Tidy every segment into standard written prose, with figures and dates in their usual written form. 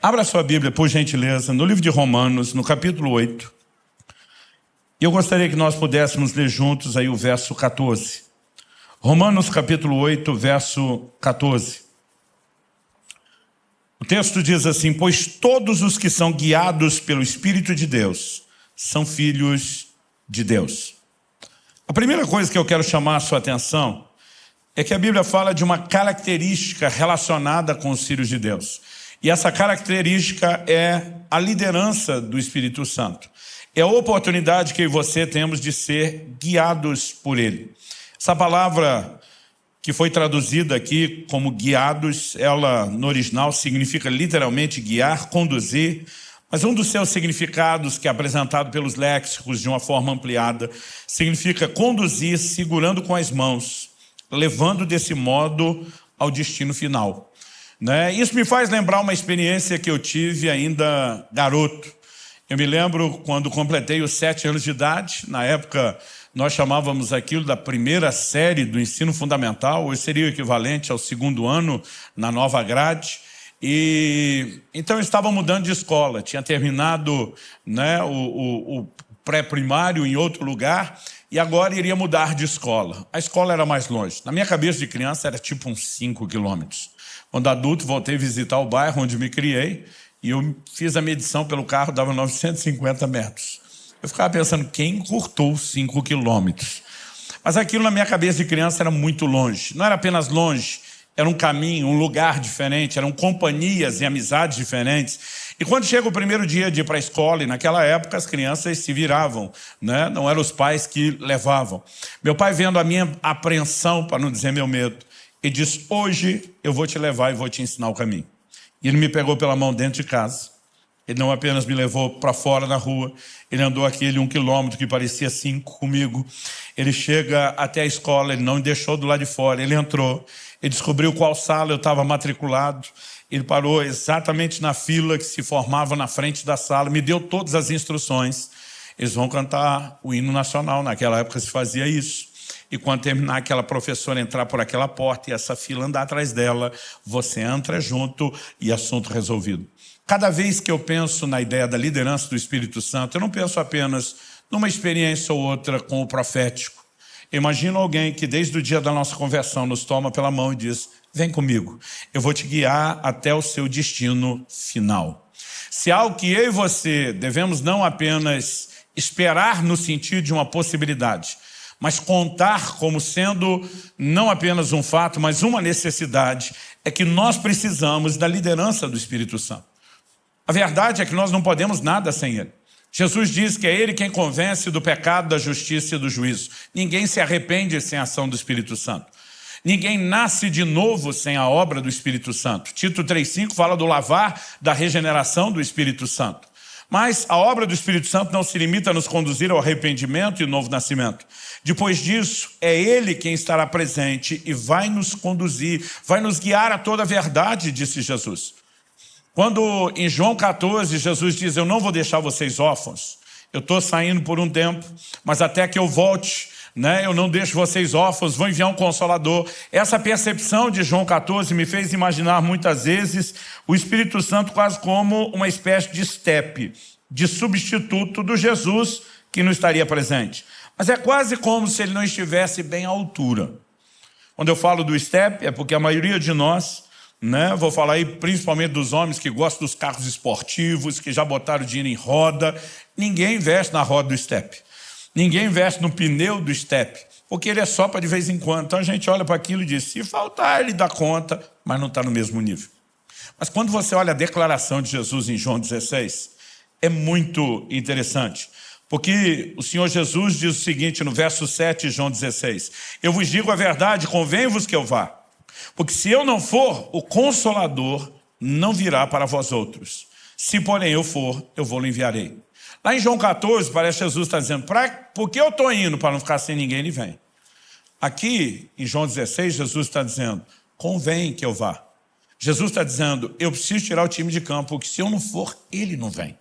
Abra sua Bíblia, por gentileza, no livro de Romanos, no capítulo 8. E eu gostaria que nós pudéssemos ler juntos aí o verso 14. Romanos, capítulo 8, verso 14. O texto diz assim: pois todos os que são guiados pelo Espírito de Deus são filhos de Deus. A primeira coisa que eu quero chamar a sua atenção é que a Bíblia fala de uma característica relacionada com os filhos de Deus. E essa característica é a liderança do Espírito Santo. É a oportunidade que eu e você temos de ser guiados por Ele. Essa palavra que foi traduzida aqui como guiados, ela no original significa literalmente guiar, conduzir, mas um dos seus significados, que é apresentado pelos léxicos de uma forma ampliada, significa conduzir segurando com as mãos, levando desse modo ao destino final. Isso me faz lembrar uma experiência que eu tive ainda garoto. Eu me lembro quando completei os 7 anos de idade. Na época, nós chamávamos aquilo da primeira série do ensino fundamental, hoje seria o equivalente ao 2º ano na nova grade. E então eu estava mudando de escola, tinha terminado o pré-primário em outro lugar e agora iria mudar de escola. A escola era mais longe. Na minha cabeça de criança era tipo uns 5 quilômetros. Quando adulto, voltei a visitar o bairro onde me criei e eu fiz a medição pelo carro, dava 950 metros. Eu ficava pensando, quem encurtou 5 quilômetros? Mas aquilo na minha cabeça de criança era muito longe. Não era apenas longe, era um caminho, um lugar diferente, eram companhias e amizades diferentes. E quando chega o primeiro dia de ir para a escola, e naquela época as crianças se viravam, não eram os pais que levavam. Meu pai, vendo a minha apreensão, para não dizer meu medo, ele disse, hoje eu vou te levar e vou te ensinar o caminho. E ele me pegou pela mão dentro de casa. Ele não apenas me levou para fora na rua, ele andou aquele 1 quilômetro que parecia 5 comigo. Ele chega até a escola, ele não me deixou do lado de fora, ele entrou, ele descobriu qual sala eu estava matriculado, ele parou exatamente na fila que se formava na frente da sala, me deu todas as instruções. Eles vão cantar o hino nacional, naquela época se fazia isso. E quando terminar aquela professora entrar por aquela porta e essa fila andar atrás dela, você entra junto e assunto resolvido. Cada vez que eu penso na ideia da liderança do Espírito Santo, eu não penso apenas numa experiência ou outra com o profético. Eu imagino alguém que desde o dia da nossa conversão nos toma pela mão e diz, vem comigo, eu vou te guiar até o seu destino final. Se há algo que eu e você devemos não apenas esperar no sentido de uma possibilidade, mas contar como sendo não apenas um fato, mas uma necessidade, é que nós precisamos da liderança do Espírito Santo. A verdade é que nós não podemos nada sem Ele. Jesus diz que é Ele quem convence do pecado, da justiça e do juízo. Ninguém se arrepende sem a ação do Espírito Santo. Ninguém nasce de novo sem a obra do Espírito Santo. Tito 3,5 fala do lavar, da regeneração do Espírito Santo. Mas a obra do Espírito Santo não se limita a nos conduzir ao arrependimento e novo nascimento. Depois disso, é Ele quem estará presente e vai nos conduzir, vai nos guiar a toda a verdade, disse Jesus. Quando em João 14, Jesus diz, eu não vou deixar vocês órfãos, eu estou saindo por um tempo, mas até que eu volte, eu não deixo vocês órfãos, vou enviar um Consolador. Essa percepção de João 14 me fez imaginar muitas vezes o Espírito Santo quase como uma espécie de estepe, de substituto do Jesus que não estaria presente. Mas é quase como se ele não estivesse bem à altura. Quando eu falo do estepe, é porque a maioria de nós, vou falar aí principalmente dos homens que gostam dos carros esportivos, que já botaram dinheiro em roda, ninguém investe na roda do estepe. Ninguém investe no pneu do estepe, porque ele é só para de vez em quando. Então a gente olha para aquilo e diz, se faltar ele dá conta, mas não está no mesmo nível. Mas quando você olha a declaração de Jesus em João 16, é muito interessante. Porque o Senhor Jesus diz o seguinte no verso 7 de João 16, eu vos digo a verdade, convém-vos que eu vá. Porque se eu não for, o Consolador não virá para vós outros. Se porém eu for, eu vou-lhe enviarei. Lá em João 14, parece que Jesus está dizendo, por que eu estou indo para não ficar sem ninguém, ele vem. Aqui, em João 16, Jesus está dizendo, convém que eu vá. Jesus está dizendo, eu preciso tirar o time de campo, porque se eu não for, ele não vem.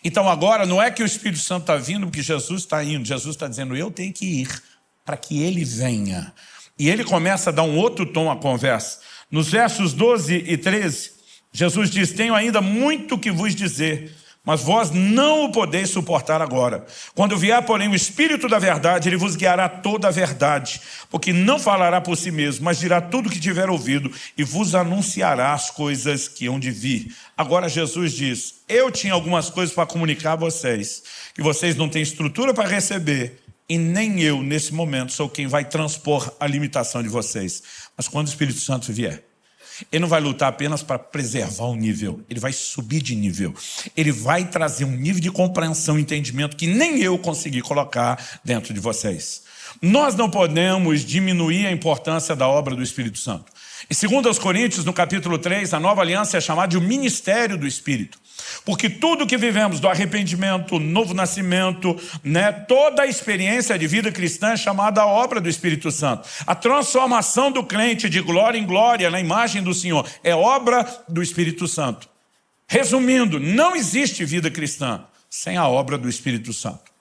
Então agora, não é que o Espírito Santo está vindo, porque Jesus está indo. Jesus está dizendo, eu tenho que ir para que ele venha. E ele começa a dar um outro tom à conversa. Nos versos 12 e 13, Jesus diz: tenho ainda muito que vos dizer, mas vós não o podeis suportar agora. Quando vier, porém, o Espírito da verdade, ele vos guiará toda a verdade, porque não falará por si mesmo, mas dirá tudo o que tiver ouvido e vos anunciará as coisas que hão de vir. Agora Jesus diz: eu tinha algumas coisas para comunicar a vocês, que vocês não têm estrutura para receber, e nem eu, nesse momento, sou quem vai transpor a limitação de vocês. Mas quando o Espírito Santo vier, ele não vai lutar apenas para preservar o nível, ele vai subir de nível. Ele vai trazer um nível de compreensão e entendimento que nem eu consegui colocar dentro de vocês. Nós não podemos diminuir a importância da obra do Espírito Santo. Em 2 Coríntios, no capítulo 3, a nova aliança é chamada de o ministério do Espírito. Porque tudo que vivemos do arrependimento, novo nascimento, toda a experiência de vida cristã é chamada a obra do Espírito Santo. A transformação do crente de glória em glória na imagem do Senhor é obra do Espírito Santo. Resumindo, não existe vida cristã sem a obra do Espírito Santo.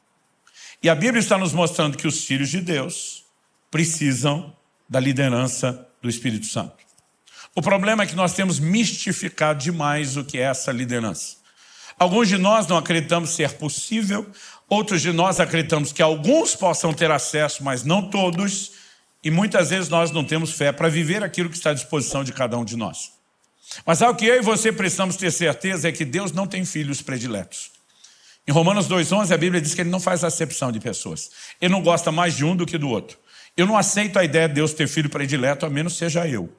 E a Bíblia está nos mostrando que os filhos de Deus precisam da liderança do Espírito Santo. O problema é que nós temos mistificado demais o que é essa liderança. Alguns de nós não acreditamos ser possível, outros de nós acreditamos que alguns possam ter acesso, mas não todos, e muitas vezes nós não temos fé para viver aquilo que está à disposição de cada um de nós. Mas algo que eu e você precisamos ter certeza é que Deus não tem filhos prediletos. Em Romanos 2,11 a Bíblia diz que ele não faz acepção de pessoas. Ele não gosta mais de um do que do outro. Eu não aceito a ideia de Deus ter filho predileto, a menos seja eu.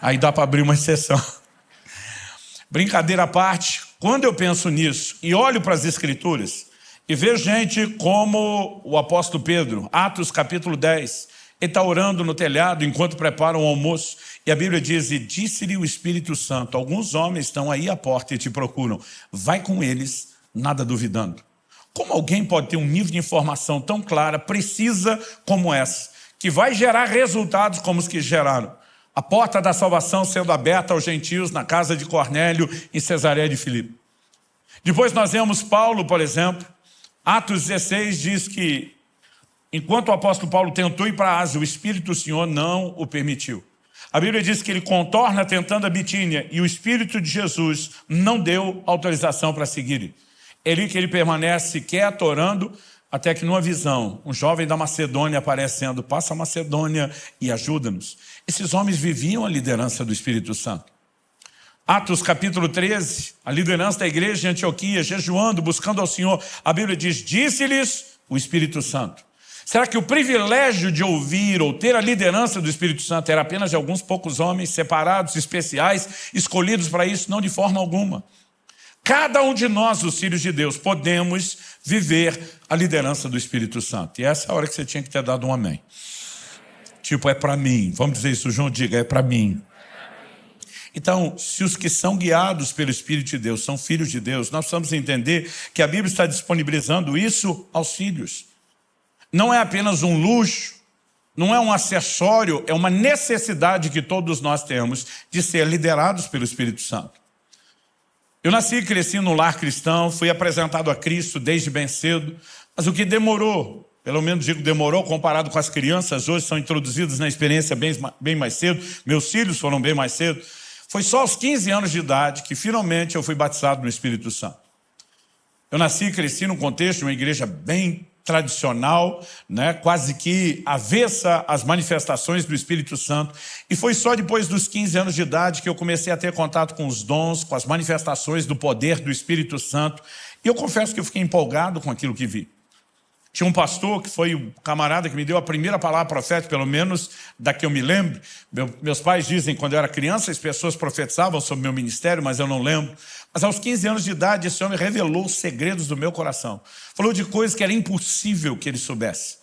Aí dá para abrir uma exceção. Brincadeira à parte, quando eu penso nisso e olho para as Escrituras e vejo gente como o apóstolo Pedro, Atos capítulo 10, ele está orando no telhado enquanto preparam o almoço e a Bíblia diz: e disse-lhe o Espírito Santo, alguns homens estão aí à porta e te procuram, vai com eles, nada duvidando. Como alguém pode ter um nível de informação tão clara, precisa como essa, que vai gerar resultados como os que geraram? A porta da salvação sendo aberta aos gentios na casa de Cornélio em Cesareia de Filipe. Depois nós vemos Paulo, por exemplo, Atos 16 diz que enquanto o apóstolo Paulo tentou ir para a Ásia, o Espírito do Senhor não o permitiu. A Bíblia diz que ele contorna tentando a Bitínia e o Espírito de Jesus não deu autorização para seguir. É ali que ele permanece quieto, orando, até que numa visão, um jovem da Macedônia aparecendo: passa a Macedônia e ajuda-nos. Esses homens viviam a liderança do Espírito Santo. Atos capítulo 13, a liderança da igreja de Antioquia, jejuando, buscando ao Senhor. A Bíblia diz: disse-lhes o Espírito Santo. Será que o privilégio de ouvir ou ter a liderança do Espírito Santo era apenas de alguns poucos homens separados, especiais, escolhidos para isso? Não, de forma alguma. Cada um de nós, os filhos de Deus, podemos viver a liderança do Espírito Santo. E essa é a hora que você tinha que ter dado um amém. Tipo, é para mim. Vamos dizer isso junto? Diga, é para mim. Então, se os que são guiados pelo Espírito de Deus são filhos de Deus, nós precisamos entender que a Bíblia está disponibilizando isso aos filhos. Não é apenas um luxo, não é um acessório, é uma necessidade que todos nós temos de ser liderados pelo Espírito Santo. Eu nasci e cresci num lar cristão, fui apresentado a Cristo desde bem cedo, mas o que demorou, pelo menos digo demorou, comparado com as crianças, hoje são introduzidas na experiência bem mais cedo, meus filhos foram bem mais cedo, foi só aos 15 anos de idade que finalmente eu fui batizado no Espírito Santo. Eu nasci e cresci num contexto de uma igreja bem tradicional, quase que avessa às manifestações do Espírito Santo. E foi só depois dos 15 anos de idade que eu comecei a ter contato com os dons, com as manifestações do poder do Espírito Santo. E eu confesso que eu fiquei empolgado com aquilo que vi. Tinha um pastor que foi o camarada que me deu a primeira palavra profética, pelo menos da que eu me lembro. Meus pais dizem que quando eu era criança as pessoas profetizavam sobre o meu ministério, mas eu não lembro. Mas aos 15 anos de idade esse homem revelou os segredos do meu coração. Falou de coisas que era impossível que ele soubesse.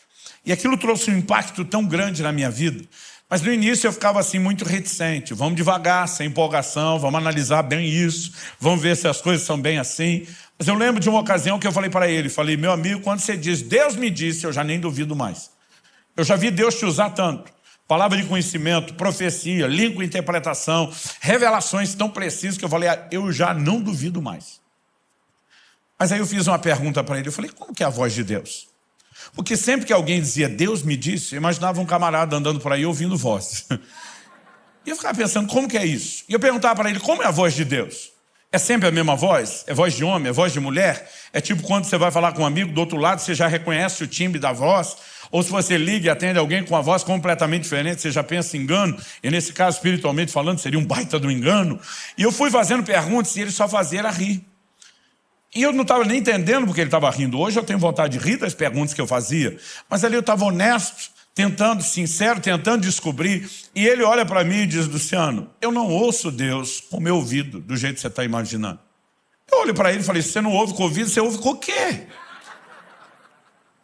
E aquilo trouxe um impacto tão grande na minha vida. Mas no início eu ficava assim muito reticente. Vamos devagar, sem empolgação, vamos analisar bem isso, vamos ver se as coisas são bem assim. Mas eu lembro de uma ocasião que eu falei para ele, falei: meu amigo, quando você diz Deus me disse, eu já nem duvido mais. Eu já vi Deus te usar tanto. Palavra de conhecimento, profecia, língua, interpretação, revelações tão precisas que eu falei: eu já não duvido mais. Mas aí eu fiz uma pergunta para ele, eu falei: como que é a voz de Deus? Porque sempre que alguém dizia Deus me disse, eu imaginava um camarada andando por aí ouvindo vozes. E eu ficava pensando, como que é isso? E eu perguntava para ele, como é a voz de Deus? É sempre a mesma voz? É voz de homem? É voz de mulher? É tipo quando você vai falar com um amigo do outro lado, você já reconhece o timbre da voz? Ou se você liga e atende alguém com uma voz completamente diferente, você já pensa em engano? E nesse caso, espiritualmente falando, seria um baita do engano. E eu fui fazendo perguntas e ele só fazia era rir. E eu não estava nem entendendo porque ele estava rindo. Hoje eu tenho vontade de rir das perguntas que eu fazia. Mas ali eu estava honesto, tentando, sincero, tentando descobrir. E ele olha para mim e diz, Luciano, eu não ouço Deus com o meu ouvido, do jeito que você está imaginando. Eu olho para ele e falei, se você não ouve com o ouvido, você ouve com o quê? Ele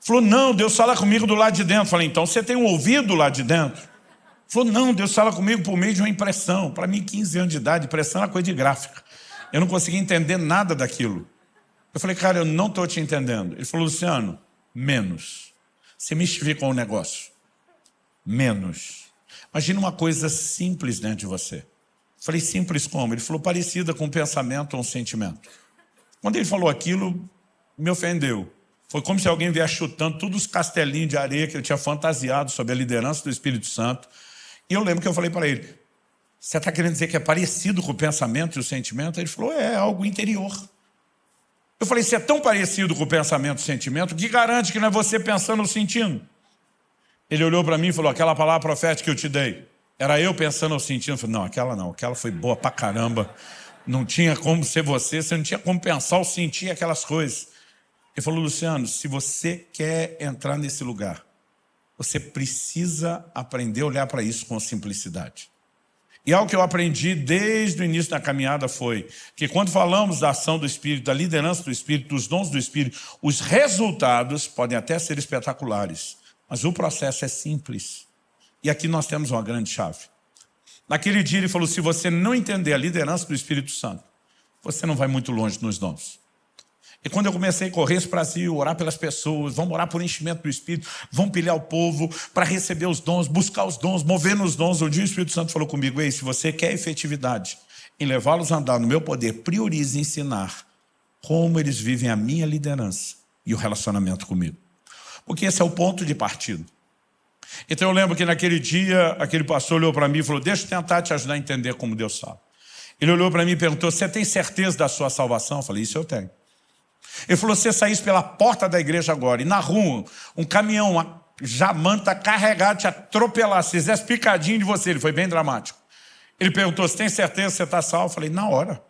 falou, não, Deus fala comigo do lado de dentro. Eu falei, então você tem um ouvido lá de dentro? Ele falou, não, Deus fala comigo por meio de uma impressão. Para mim, 15 anos de idade, impressão é uma coisa de gráfica. Eu não conseguia entender nada daquilo. Eu falei, cara, eu não estou te entendendo. Ele falou, Luciano, menos. Você mistificou o negócio. Menos. Imagina uma coisa simples dentro de você. Eu falei, simples como? Ele falou, parecida com um pensamento ou um sentimento. Quando ele falou aquilo, me ofendeu. Foi como se alguém viesse chutando todos os castelinhos de areia que eu tinha fantasiado sobre a liderança do Espírito Santo. E eu lembro que eu falei para ele, você está querendo dizer que é parecido com o pensamento e o sentimento? Ele falou, é algo interior. Eu falei, se é tão parecido com o pensamento e o sentimento, que garante que não é você pensando ou sentindo? Ele olhou para mim e falou, aquela palavra profética que eu te dei, era eu pensando ou sentindo? Eu falei, não, aquela foi boa pra caramba. Não tinha como ser você não tinha como pensar ou sentir aquelas coisas. Ele falou, Luciano, se você quer entrar nesse lugar, você precisa aprender a olhar para isso com simplicidade. E algo que eu aprendi desde o início da caminhada foi que quando falamos da ação do Espírito, da liderança do Espírito, dos dons do Espírito, os resultados podem até ser espetaculares, mas o processo é simples. E aqui nós temos uma grande chave. Naquele dia ele falou, se você não entender a liderança do Espírito Santo, você não vai muito longe nos dons. E quando eu comecei a correr esse Brasil, orar pelas pessoas, vamos orar por enchimento do Espírito, vamos pilhar o povo para receber os dons, buscar os dons, mover nos dons. Um dia o Espírito Santo falou comigo, ei, se você quer efetividade em levá-los a andar no meu poder, priorize ensinar como eles vivem a minha liderança e o relacionamento comigo. Porque esse é o ponto de partida. Então eu lembro que naquele dia, aquele pastor olhou para mim e falou, deixa eu tentar te ajudar a entender como Deus fala. Ele olhou para mim e perguntou, você tem certeza da sua salvação? Eu falei, isso eu tenho. Ele falou, se você saísse pela porta da igreja agora e na rua, um caminhão, uma jamanta carregado te atropelar, se fizesse picadinho de você, ele foi bem dramático. Ele perguntou, você tem certeza que você está salvo? Eu falei, na hora.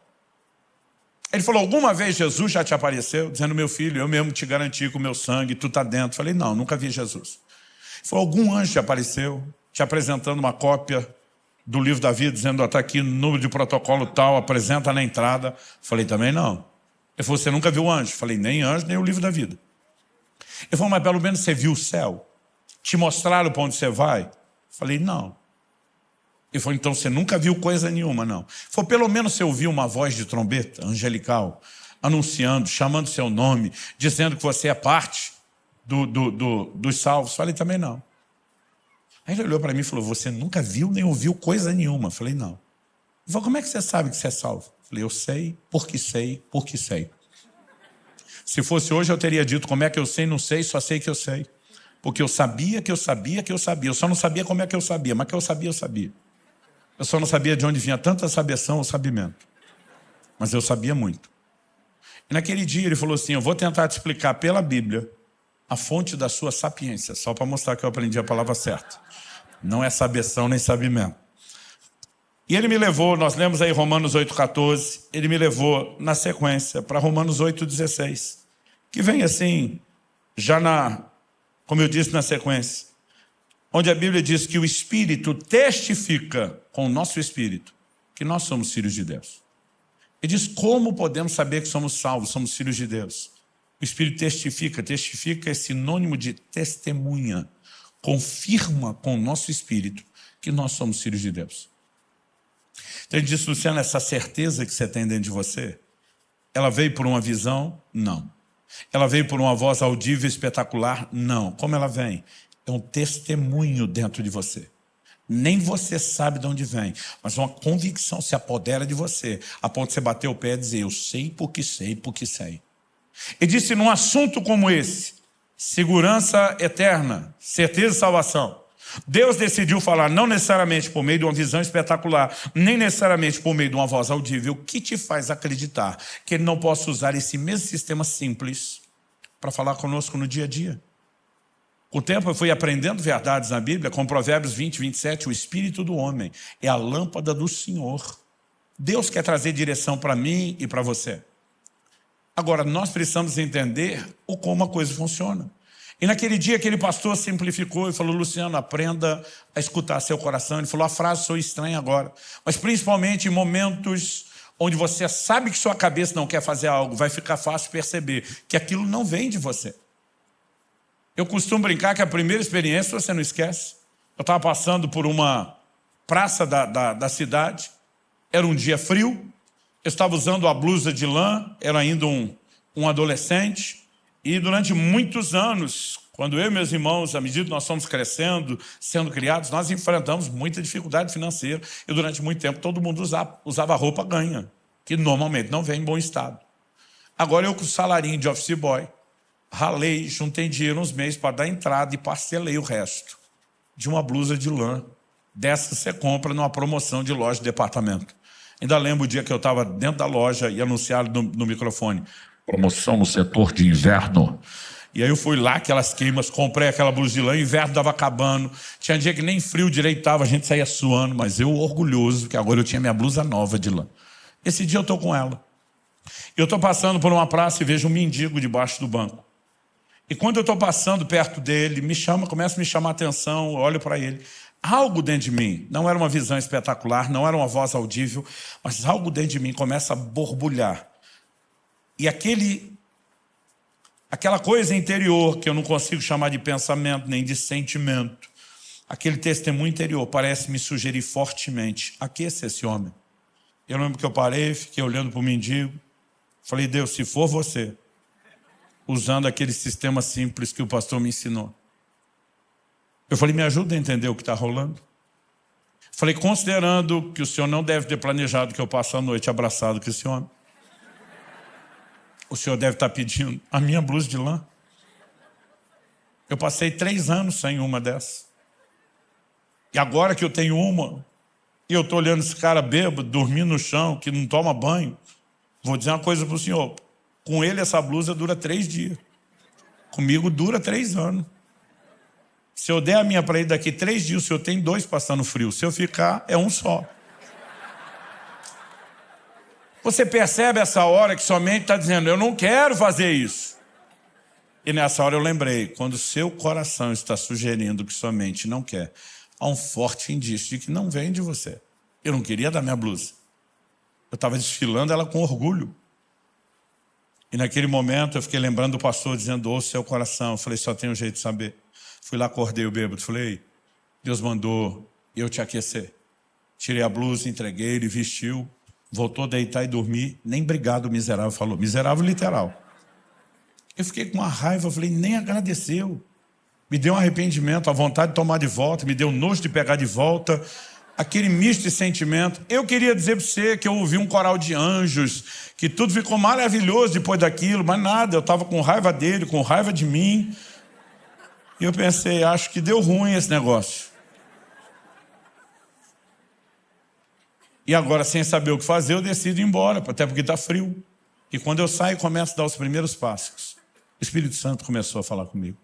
Ele falou, alguma vez Jesus já te apareceu? Dizendo, meu filho, eu mesmo te garanti com o meu sangue, tu está dentro. Eu falei, não, nunca vi Jesus. Ele falou, algum anjo te apareceu, te apresentando uma cópia do livro da vida, dizendo, está aqui no número de protocolo tal, apresenta na entrada. Eu falei, também não. Ele falou, você nunca viu anjo? Eu falei, nem anjo, nem o livro da vida. Ele falou, mas pelo menos você viu o céu? Te mostraram para onde você vai? Eu falei, não. Ele falou, então você nunca viu coisa nenhuma, não. Ele falou, pelo menos você ouviu uma voz de trombeta angelical, anunciando, chamando seu nome, dizendo que você é parte dos salvos. Eu falei, também não. Aí ele olhou para mim e falou, você nunca viu nem ouviu coisa nenhuma? Eu falei, não. Ele falou, como é que você sabe que você é salvo? Eu falei, eu sei, porque sei, porque sei. Se fosse hoje eu teria dito como é que eu sei, não sei, só sei que eu sei. Porque eu sabia que eu sabia que eu sabia. Eu só não sabia como é que eu sabia, mas que eu sabia, eu sabia. Eu só não sabia de onde vinha tanta sabeção ou sabimento. Mas eu sabia muito. E naquele dia ele falou assim, eu vou tentar te explicar pela Bíblia a fonte da sua sapiência, só para mostrar que eu aprendi a palavra certa. Não é sabeção nem sabimento. E ele me levou, nós lemos aí Romanos 8,14, ele me levou na sequência para Romanos 8,16, que vem assim, como eu disse, na sequência, onde a Bíblia diz que o Espírito testifica com o nosso Espírito que nós somos filhos de Deus. Ele diz, como podemos saber que somos salvos, somos filhos de Deus? O Espírito testifica é sinônimo de testemunha, confirma com o nosso Espírito que nós somos filhos de Deus. Então ele disse, Luciano, essa certeza que você tem dentro de você, ela veio por uma visão? Não. Ela veio por uma voz audível espetacular? Não. Como ela vem? É um testemunho dentro de você. Nem você sabe de onde vem, mas uma convicção se apodera de você, a ponto de você bater o pé e dizer, eu sei porque sei, porque sei. Ele disse, num assunto como esse, segurança eterna, certeza de salvação, Deus decidiu falar não necessariamente por meio de uma visão espetacular, nem necessariamente por meio de uma voz audível, o que te faz acreditar que Ele não possa usar esse mesmo sistema simples para falar conosco no dia a dia? Com o tempo eu fui aprendendo verdades na Bíblia, com Provérbios 20, 27, o espírito do homem é a lâmpada do Senhor. Deus quer trazer direção para mim e para você. Agora, nós precisamos entender como a coisa funciona. E naquele dia, aquele pastor simplificou e falou: Luciano, aprenda a escutar seu coração. Ele falou: a frase sou estranha agora, mas principalmente em momentos onde você sabe que sua cabeça não quer fazer algo, vai ficar fácil perceber que aquilo não vem de você. Eu costumo brincar que a primeira experiência você não esquece. Eu estava passando por uma praça da cidade, era um dia frio, eu estava usando a blusa de lã, era ainda um adolescente, e durante muitos anos, quando eu e meus irmãos, à medida que nós fomos crescendo, sendo criados, nós enfrentamos muita dificuldade financeira, e durante muito tempo todo mundo usava roupa ganha, que normalmente não vem em bom estado. Agora eu com o salarinho de office boy, ralei, juntei dinheiro uns meses para dar entrada e parcelei o resto de uma blusa de lã. Dessa você compra numa promoção de loja de departamento. Ainda lembro o dia que eu estava dentro da loja e anunciaram no microfone: promoção no setor de inverno. E aí eu fui lá, aquelas queimas, comprei aquela blusa de lã, o inverno estava acabando. Tinha dia que nem frio direito estava, a gente saía suando, mas eu orgulhoso que agora eu tinha minha blusa nova de lã. Esse dia eu estou com ela. Eu estou passando por uma praça e vejo um mendigo debaixo do banco. E quando eu estou passando perto dele, começa a me chamar a atenção, eu olho para ele. Algo dentro de mim, não era uma visão espetacular, não era uma voz audível, mas algo dentro de mim começa a borbulhar. E aquela coisa interior, que eu não consigo chamar de pensamento nem de sentimento, aquele testemunho interior parece me sugerir fortemente: aqueça esse homem. Eu lembro que eu parei, fiquei olhando para o mendigo, falei: Deus, se for você, usando aquele sistema simples que o pastor me ensinou. Eu falei: me ajuda a entender o que está rolando. Falei: considerando que o senhor não deve ter planejado que eu passe a noite abraçado com esse homem, o senhor deve estar pedindo a minha blusa de lã. Eu passei 3 anos sem uma dessa. E agora que eu tenho uma, e eu estou olhando esse cara bêbado, dormindo no chão, que não toma banho, vou dizer uma coisa para o senhor: com ele essa blusa dura 3 dias. Comigo dura 3 anos. Se eu der a minha para ele daqui 3 dias, o senhor tem 2 passando frio. Se eu ficar, é um só. Você percebe essa hora que sua mente está dizendo: eu não quero fazer isso. E nessa hora eu lembrei: quando o seu coração está sugerindo que sua mente não quer, há um forte indício de que não vem de você. Eu não queria dar minha blusa. Eu estava desfilando ela com orgulho. E naquele momento eu fiquei lembrando do pastor dizendo: ouça seu coração. Eu falei: só tem um jeito de saber. Fui lá, acordei o bêbado, falei: Deus mandou eu te aquecer. Tirei a blusa, entreguei, ele vestiu, voltou a deitar e dormir. Nem obrigado o miserável falou. Miserável literal. Eu fiquei com uma raiva, falei: nem agradeceu. Me deu um arrependimento, a vontade de tomar de volta, me deu nojo de pegar de volta. Aquele misto de sentimento. Eu queria dizer para você que eu ouvi um coral de anjos, que tudo ficou maravilhoso depois daquilo, mas nada, eu estava com raiva dele, com raiva de mim. E eu pensei: acho que deu ruim esse negócio. E agora, sem saber o que fazer, eu decido ir embora, até porque está frio. E quando eu saio e começo a dar os primeiros passos, o Espírito Santo começou a falar comigo.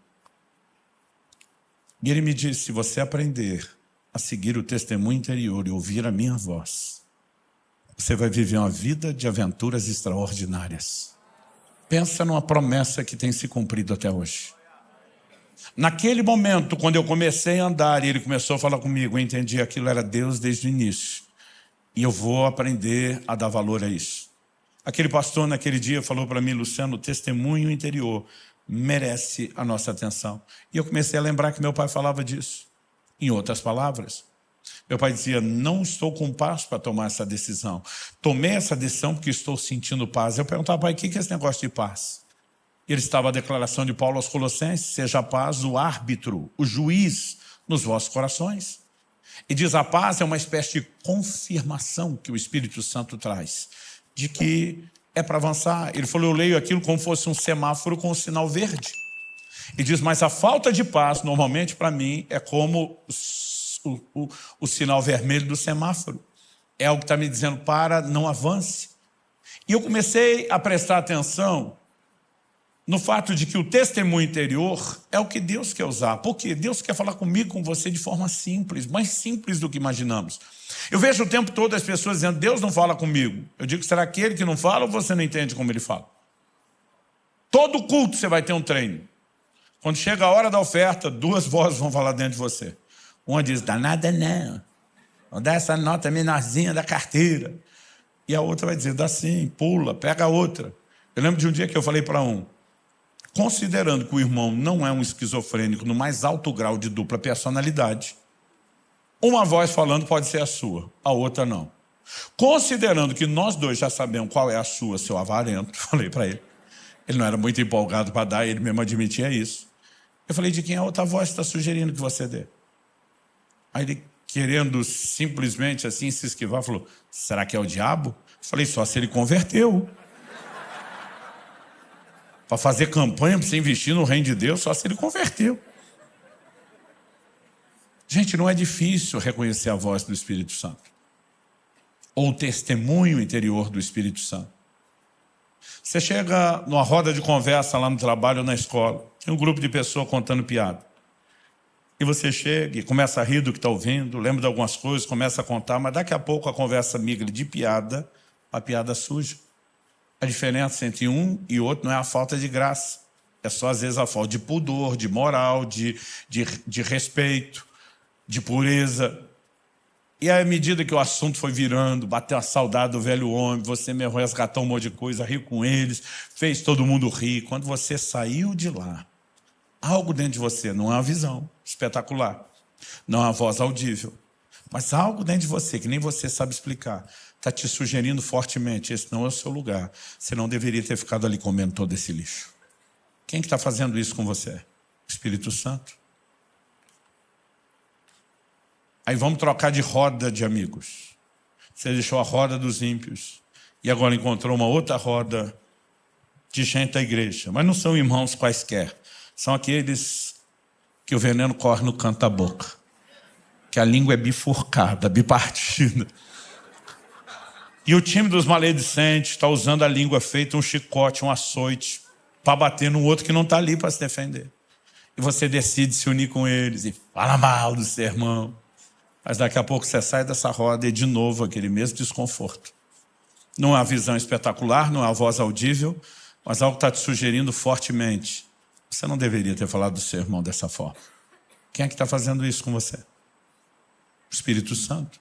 E ele me disse: se você aprender a seguir o testemunho interior e ouvir a minha voz, você vai viver uma vida de aventuras extraordinárias. Pensa numa promessa que tem se cumprido até hoje. Naquele momento, quando eu comecei a andar e ele começou a falar comigo, eu entendi que aquilo era Deus desde o início. E eu vou aprender a dar valor a isso. Aquele pastor naquele dia falou para mim: Luciano, o testemunho interior merece a nossa atenção. E eu comecei a lembrar que meu pai falava disso. Em outras palavras, meu pai dizia: não estou com paz para tomar essa decisão. Tomei essa decisão porque estou sentindo paz. Eu perguntava: pai, o que é esse negócio de paz? Ele estava a declaração de Paulo aos Colossenses: seja a paz o árbitro, o juiz nos vossos corações. E diz: a paz é uma espécie de confirmação que o Espírito Santo traz, de que é para avançar. Ele falou: eu leio aquilo como fosse um semáforo com um sinal verde. E diz, mas a falta de paz, normalmente, para mim, é como o sinal vermelho do semáforo. É algo que está me dizendo, para, não avance. E eu comecei a prestar atenção no fato de que o testemunho interior é o que Deus quer usar. Por quê? Deus quer falar comigo, com você, de forma simples, mais simples do que imaginamos. Eu vejo o tempo todo as pessoas dizendo, Deus não fala comigo. Eu digo, será aquele que não fala ou você não entende como ele fala? Todo culto você vai ter um treino. Quando chega a hora da oferta, duas vozes vão falar dentro de você. Uma diz, dá nada não. Vou dar essa nota menorzinha da carteira. E a outra vai dizer, dá sim, pula, pega a outra. Eu lembro de um dia que eu falei para um, considerando que o irmão não é um esquizofrênico no mais alto grau de dupla personalidade, uma voz falando pode ser a sua, a outra não. Considerando que nós dois já sabemos qual é a sua, seu avarento, falei para ele. Ele não era muito empolgado para dar, ele mesmo admitia isso. Eu falei, de quem a outra voz está sugerindo que você dê? Aí ele, querendo simplesmente assim se esquivar, falou, será que é o diabo? Eu falei, só se ele converteu. Para fazer campanha, para você investir no reino de Deus, só se ele converteu. Gente, não é difícil reconhecer a voz do Espírito Santo. Ou o testemunho interior do Espírito Santo. Você chega numa roda de conversa lá no trabalho ou na escola, tem um grupo de pessoas contando piada. E você chega e começa a rir do que está ouvindo, lembra de algumas coisas, começa a contar, mas daqui a pouco a conversa migra de piada a piada suja. A diferença entre um e outro não é a falta de graça. É só, às vezes, a falta de pudor, de moral, de respeito, de pureza. E à medida que o assunto foi virando, bateu a saudade do velho homem, você mesmo resgatou um monte de coisa, riu com eles, fez todo mundo rir. Quando você saiu de lá, algo dentro de você, não é uma visão espetacular, não é uma voz audível, mas algo dentro de você, que nem você sabe explicar, está te sugerindo fortemente, esse não é o seu lugar. Você não deveria ter ficado ali comendo todo esse lixo. Quem que está fazendo isso com você? O Espírito Santo. Aí vamos trocar de roda de amigos. Você deixou a roda dos ímpios e agora encontrou uma outra roda de gente da igreja. Mas não são irmãos quaisquer. São aqueles que o veneno corre no canto da boca. Que a língua é bifurcada, bipartida. E o time dos maledicentes está usando a língua feita um chicote, um açoite, para bater no outro que não está ali para se defender. E você decide se unir com eles e fala mal do seu irmão. Mas daqui a pouco você sai dessa roda e de novo aquele mesmo desconforto. Não é uma visão espetacular, não é uma voz audível, mas algo está te sugerindo fortemente. Você não deveria ter falado do seu irmão dessa forma. Quem é que está fazendo isso com você? O Espírito Santo.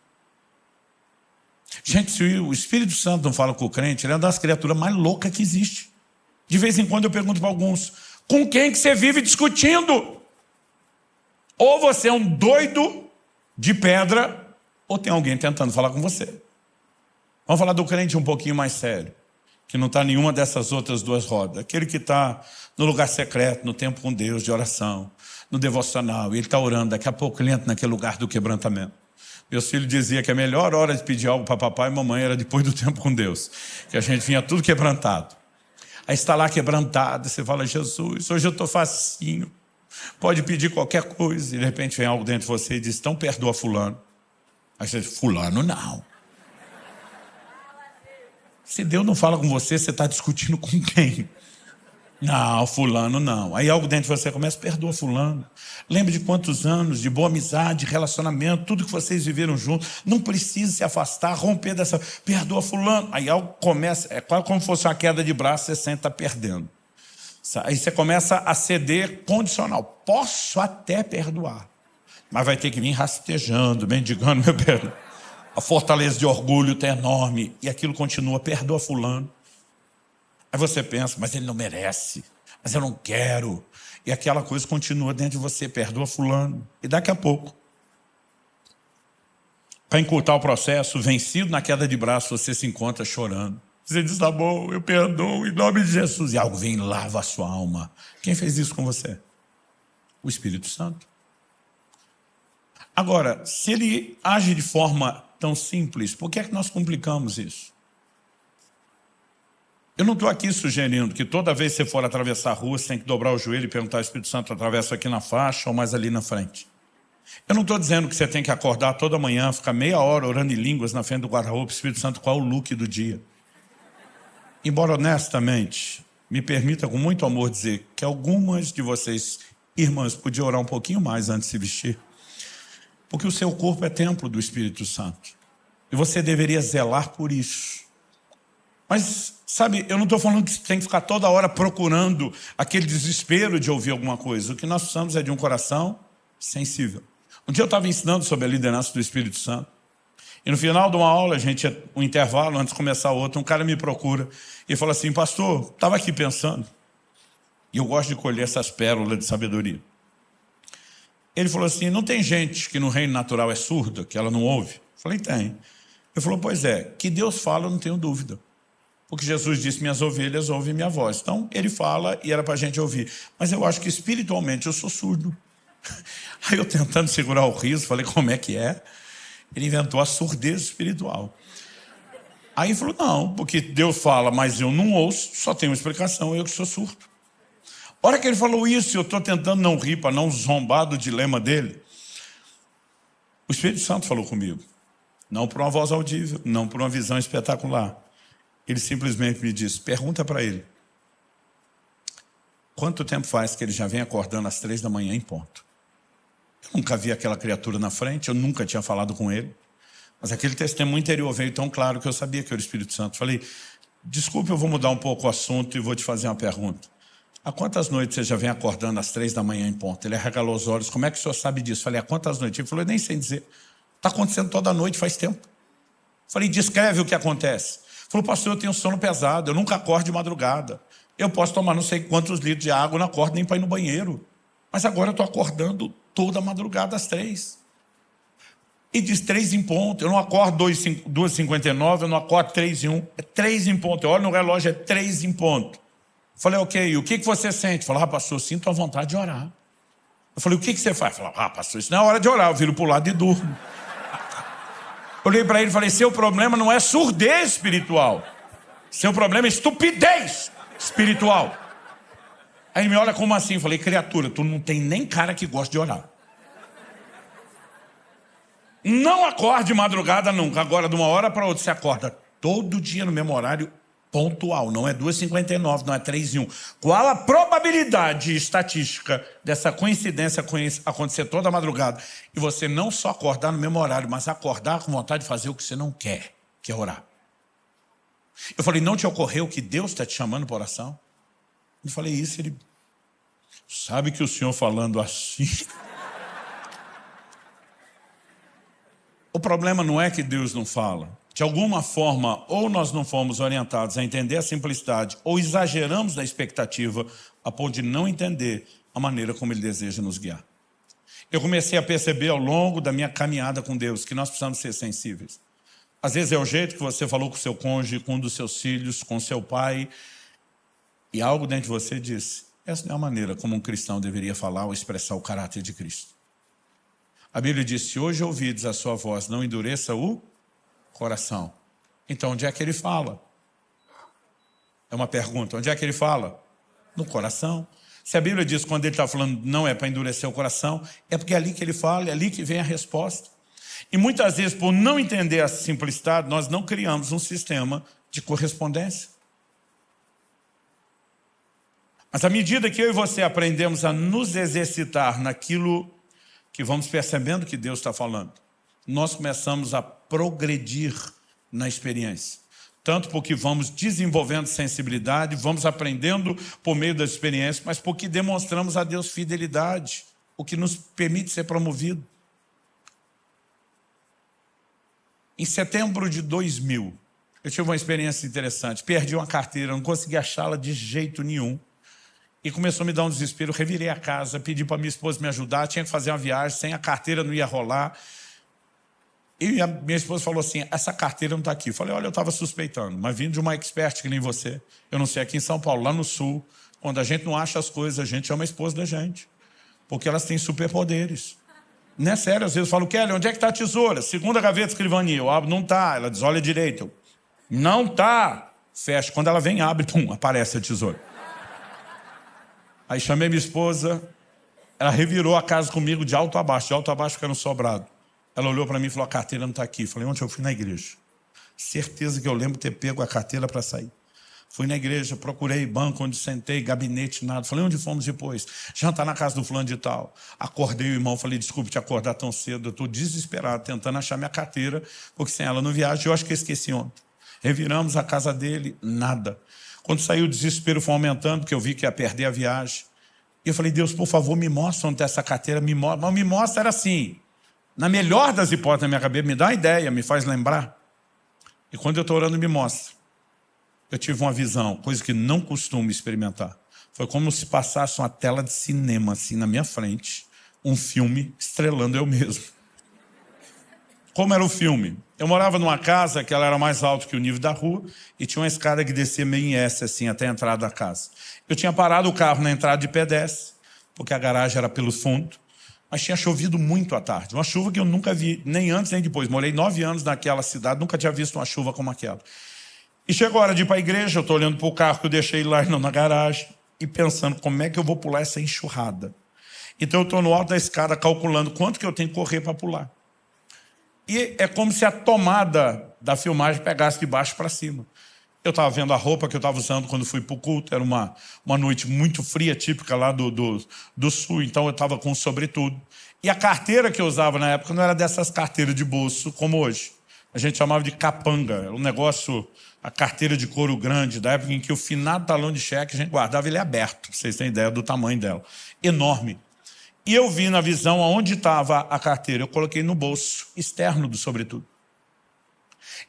Gente, se o Espírito Santo não fala com o crente, ele é uma das criaturas mais loucas que existe. De vez em quando eu pergunto para alguns, com quem que você vive discutindo? Ou você é um doido de pedra, ou tem alguém tentando falar com você. Vamos falar do crente um pouquinho mais sério, que não está em nenhuma dessas outras duas rodas. Aquele que está no lugar secreto, no tempo com Deus, de oração, no devocional, e ele está orando, daqui a pouco ele entra naquele lugar do quebrantamento. Meus filhos diziam que a melhor hora de pedir algo para papai e mamãe era depois do tempo com Deus, que a gente vinha tudo quebrantado. Aí está lá quebrantado, você fala, Jesus, hoje eu estou facinho, pode pedir qualquer coisa, e de repente vem algo dentro de você e diz, então perdoa fulano. Aí você diz, fulano não. Se Deus não fala com você, você está discutindo com quem? Não, fulano não. Aí algo dentro de você começa, perdoa fulano. Lembre de quantos anos de boa amizade, relacionamento, tudo que vocês viveram juntos. Não precisa se afastar, romper dessa, perdoa fulano. Aí algo começa, é quase como se fosse uma queda de braço, você sente está perdendo. Aí você começa a ceder condicional. Posso até perdoar, mas vai ter que vir rastejando, mendigando meu perdão. A fortaleza de orgulho está enorme e aquilo continua, perdoa fulano. Aí você pensa, mas ele não merece, mas eu não quero. E aquela coisa continua dentro de você, perdoa fulano. E daqui a pouco, para encurtar o processo, vencido na queda de braço, você se encontra chorando. Você diz, tá bom, eu perdoo em nome de Jesus. E algo vem e lava a sua alma. Quem fez isso com você? O Espírito Santo. Agora, se ele age de forma tão simples, por que é que nós complicamos isso? Eu não estou aqui sugerindo que toda vez que você for atravessar a rua, você tem que dobrar o joelho e perguntar ao Espírito Santo, atravessa aqui na faixa ou mais ali na frente. Eu não estou dizendo que você tem que acordar toda manhã, ficar meia hora orando em línguas na frente do guarda-roupa, Espírito Santo, qual é o look do dia? Embora honestamente, me permita com muito amor dizer que algumas de vocês, irmãs, podiam orar um pouquinho mais antes de se vestir. Porque o seu corpo é templo do Espírito Santo. E você deveria zelar por isso. Mas, sabe, eu não estou falando que você tem que ficar toda hora procurando aquele desespero de ouvir alguma coisa. O que nós precisamos é de um coração sensível. Um dia eu estava ensinando sobre a liderança do Espírito Santo. E no final de uma aula, um intervalo, antes de começar outra, um cara me procura e fala assim, pastor, estava aqui pensando. E eu gosto de colher essas pérolas de sabedoria. Ele falou assim, não tem gente que no reino natural é surda, que ela não ouve? Eu falei, tem. Ele falou, pois é, que Deus fala, eu não tenho dúvida. Porque Jesus disse, minhas ovelhas ouvem minha voz. Então, ele fala e era para a gente ouvir. Mas eu acho que espiritualmente eu sou surdo. Aí eu tentando segurar o riso, falei, como é que é? Ele inventou a surdez espiritual. Aí ele falou, não, porque Deus fala, mas eu não ouço, só tem uma explicação, eu que sou surdo. A hora que ele falou isso, eu estou tentando não rir, para não zombar do dilema dele. O Espírito Santo falou comigo. Não por uma voz audível, não por uma visão espetacular. Ele simplesmente me disse, pergunta para ele. Quanto tempo faz que ele já vem acordando às 3 da manhã em ponto? Eu nunca vi aquela criatura na frente, eu nunca tinha falado com ele. Mas aquele testemunho interior veio tão claro que eu sabia que era o Espírito Santo. Falei, desculpe, eu vou mudar um pouco o assunto e vou te fazer uma pergunta. Há quantas noites você já vem acordando às 3 da manhã em ponto? Ele arregalou os olhos, como é que o senhor sabe disso? Falei, há quantas noites? Ele falou, eu nem sei dizer. Está acontecendo toda noite, faz tempo. Falei, descreve o que acontece. Ele falou, pastor, eu tenho sono pesado, eu nunca acordo de madrugada. Eu posso tomar não sei quantos litros de água, eu não acordo nem para ir no banheiro. Mas agora eu estou acordando toda madrugada às 3. E diz 3 em ponto. Eu não acordo 2h59, eu não acordo 3h01. É 3 em ponto. Eu olho no relógio, é 3 em ponto. Falei, ok, o que você sente? Falei, pastor, eu sinto a vontade de orar. Eu falei, o que você faz? Falei, pastor, isso não é hora de orar, eu viro para o lado e durmo. Olhei para ele e falei, seu problema não é surdez espiritual. Seu problema é estupidez espiritual. Aí ele me olha como assim? Eu falei, criatura, tu não tem nem cara que gosta de orar. Não acorde de madrugada nunca. Agora, de uma hora para outra, você acorda todo dia no mesmo horário pontual. Não é 2h59, não é 3h01. Qual a probabilidade estatística dessa coincidência acontecer toda a madrugada? E você não só acordar no mesmo horário, mas acordar com vontade de fazer o que você não quer, que é orar. Eu falei, não te ocorreu que Deus está te chamando para oração? Eu falei isso, ele... Sabe que o senhor falando assim... O problema não é que Deus não fala. De alguma forma, ou nós não fomos orientados a entender a simplicidade, ou exageramos na expectativa a ponto de não entender a maneira como Ele deseja nos guiar. Eu comecei a perceber ao longo da minha caminhada com Deus que nós precisamos ser sensíveis. Às vezes é o jeito que você falou com o seu cônjuge, com um dos seus filhos, com seu pai, e algo dentro de você disse, essa não é a maneira como um cristão deveria falar ou expressar o caráter de Cristo. A Bíblia diz, se hoje ouvides a sua voz, não endureça o coração. Então, onde é que ele fala? É uma pergunta, onde é que ele fala? No coração. Se a Bíblia diz, quando ele está falando, não é para endurecer o coração, é porque é ali que ele fala, é ali que vem a resposta. E muitas vezes, por não entender a simplicidade, nós não criamos um sistema de correspondência. Mas à medida que eu e você aprendemos a nos exercitar naquilo que vamos percebendo que Deus está falando, nós começamos a progredir na experiência. Tanto porque vamos desenvolvendo sensibilidade, vamos aprendendo por meio das experiências, mas porque demonstramos a Deus fidelidade, o que nos permite ser promovido. Em setembro de 2000, eu tive uma experiência interessante. Perdi uma carteira, não consegui achá-la de jeito nenhum. E começou a me dar um desespero, eu revirei a casa, pedi para minha esposa me ajudar, tinha que fazer uma viagem, sem a carteira não ia rolar. E a minha esposa falou assim, essa carteira não está aqui. Eu falei, olha, eu estava suspeitando, mas vindo de uma expert que nem você, eu não sei, aqui em São Paulo, lá no sul, quando a gente não acha as coisas, a gente chama a esposa da gente, porque elas têm superpoderes. Não é sério, às vezes eu falo, Kelly, onde é que está a tesoura? Segunda gaveta de escrivaninha, eu abro, não está. Ela diz, olha direito. Não está. fecha. Quando ela vem, abre, pum, aparece a tesoura. Aí chamei minha esposa, ela revirou a casa comigo de alto a baixo fica no sobrado. Ela olhou para mim e falou, a carteira não está aqui. Falei, ontem eu fui na igreja. Certeza que eu lembro ter pego a carteira para sair. Fui na igreja, procurei banco onde sentei, gabinete, nada. Falei, onde fomos depois? Jantar na casa do fulano de tal. Acordei o irmão, falei, desculpe te acordar tão cedo. Eu estou desesperado, tentando achar minha carteira, porque sem ela não viajo, eu acho que eu esqueci ontem. Reviramos a casa dele, nada. Quando saiu o desespero foi aumentando, porque eu vi que ia perder a viagem. E eu falei, Deus, por favor, me mostra onde está essa carteira, me mostra. Mas me mostra era assim, na melhor das hipóteses na minha cabeça, me dá uma ideia, me faz lembrar. E quando eu estou orando, me mostra. Eu tive uma visão, coisa que não costumo experimentar. Foi como se passasse uma tela de cinema assim na minha frente, um filme estrelando eu mesmo. Como era o filme? Eu morava numa casa que ela era mais alta que o nível da rua e tinha uma escada que descia meio em S, assim, até a entrada da casa. Eu tinha parado o carro na entrada de pedestre, porque a garagem era pelo fundo, mas tinha chovido muito à tarde. Uma chuva que eu nunca vi, nem antes nem depois. Morei 9 anos naquela cidade, nunca tinha visto uma chuva como aquela. E chegou a hora de ir para a igreja, eu estou olhando para o carro que eu deixei lá não, na garagem e pensando como é que eu vou pular essa enxurrada. Então eu estou no alto da escada calculando quanto que eu tenho que correr para pular. E é como se a tomada da filmagem pegasse de baixo para cima. Eu estava vendo a roupa que eu estava usando quando fui para o culto, era uma noite muito fria, típica lá do sul, então eu estava com sobretudo. E a carteira que eu usava na época não era dessas carteiras de bolso como hoje. A gente chamava de capanga, era um negócio, a carteira de couro grande, da época em que o finado talão de cheque a gente guardava ele aberto, pra vocês terem ideia do tamanho dela. Enorme. E eu vi na visão aonde estava a carteira, eu coloquei no bolso externo do sobretudo.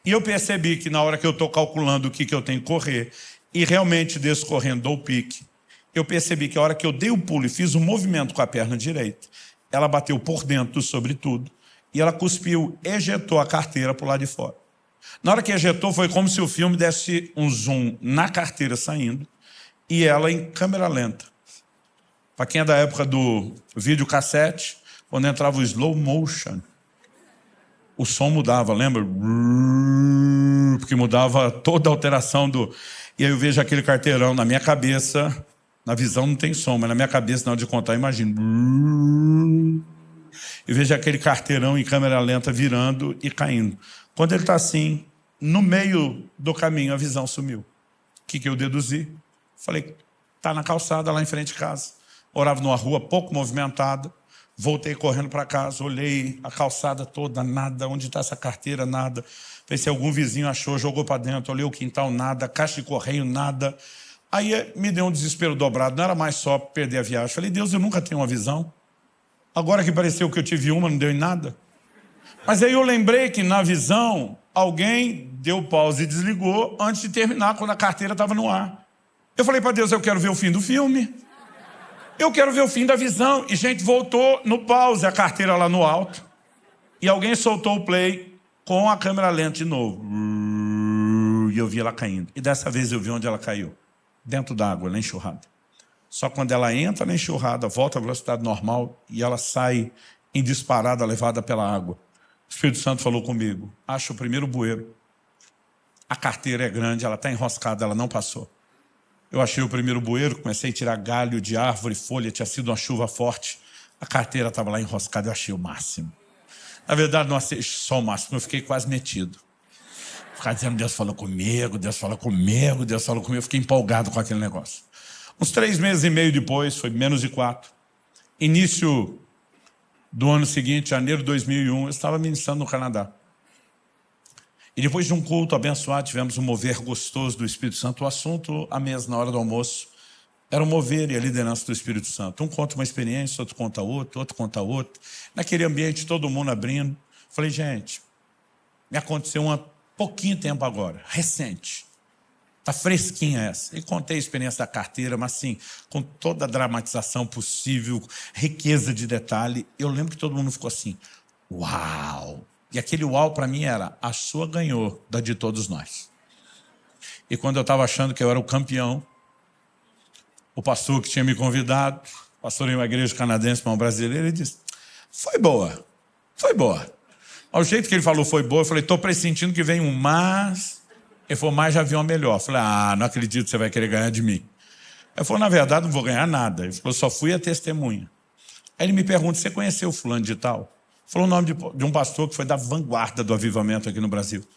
E eu percebi que na hora que eu estou calculando o que eu tenho que correr, e realmente descorrendo dou o pique, eu percebi que a hora que eu dei o pulo e fiz um movimento com a perna direita, ela bateu por dentro do sobretudo, e ela cuspiu, ejetou a carteira para o lado de fora. Na hora que ejetou, foi como se o filme desse um zoom na carteira saindo, e ela em câmera lenta. Para quem é da época do videocassete, quando entrava o slow motion, o som mudava, lembra? Porque mudava toda a alteração do... E aí eu vejo aquele carteirão na minha cabeça, na visão não tem som, mas na minha cabeça, na hora de contar, eu imagino. Eu vejo aquele carteirão em câmera lenta virando e caindo. Quando ele está assim, no meio do caminho, a visão sumiu. O que eu deduzi? Falei, está na calçada lá em frente de casa. Morava numa rua pouco movimentada. Voltei correndo para casa, olhei a calçada toda, nada. Onde está essa carteira? Nada. Pensei, algum vizinho achou, jogou para dentro. Olhei o quintal, nada. Caixa de correio, nada. Aí me deu um desespero dobrado. Não era mais só perder a viagem. Falei, Deus, eu nunca tenho uma visão. Agora que pareceu que eu tive uma, não deu em nada. Mas aí eu lembrei que na visão, alguém deu pause e desligou antes de terminar, quando a carteira estava no ar. Eu falei para Deus, eu quero ver o fim do filme. Eu quero ver o fim da visão. E, gente, voltou no pause, a carteira lá no alto. E alguém soltou o play com a câmera lenta de novo. E eu vi ela caindo. E dessa vez eu vi onde ela caiu. Dentro d'água, na enxurrada. Só quando ela entra na enxurrada, volta à velocidade normal e ela sai em disparada, levada pela água. O Espírito Santo falou comigo, acha o primeiro bueiro. A carteira é grande, ela está enroscada, ela não passou. Eu achei o primeiro bueiro, comecei a tirar galho de árvore, folha, tinha sido uma chuva forte. A carteira estava lá enroscada, eu achei o máximo. Na verdade, não achei só o máximo, eu fiquei quase metido. Ficava dizendo, Deus falou comigo, Deus falou comigo, Deus falou comigo. Eu fiquei empolgado com aquele negócio. Uns 3 meses e meio depois, foi menos de 4, início do ano seguinte, janeiro de 2001, eu estava ministrando no Canadá. E depois de um culto abençoado, tivemos um mover gostoso do Espírito Santo. O assunto, à mesa, na hora do almoço, era o mover e a liderança do Espírito Santo. Um conta uma experiência, outro conta outra, outro conta outra. Naquele ambiente, todo mundo abrindo. Falei, gente, me aconteceu um pouquinho tempo agora, recente. Está fresquinha essa. E contei a experiência da carteira, mas assim, com toda a dramatização possível, riqueza de detalhe. Eu lembro que todo mundo ficou assim, uau! E aquele uau para mim era, a sua ganhou da de todos nós. E quando eu estava achando que eu era o campeão, o pastor que tinha me convidado, pastor em uma igreja canadense, para um brasileiro, ele disse, foi boa, foi boa. Ao jeito que ele falou foi boa, eu falei, estou pressentindo que vem um mas... Ele falou, mas já vi uma melhor. Eu falei, não acredito que você vai querer ganhar de mim. Ele falou, na verdade, não vou ganhar nada. Ele falou, só fui a testemunha. Aí ele me pergunta, você conheceu o fulano de tal? Falou o nome de um pastor que foi da vanguarda do avivamento aqui no Brasil. Eu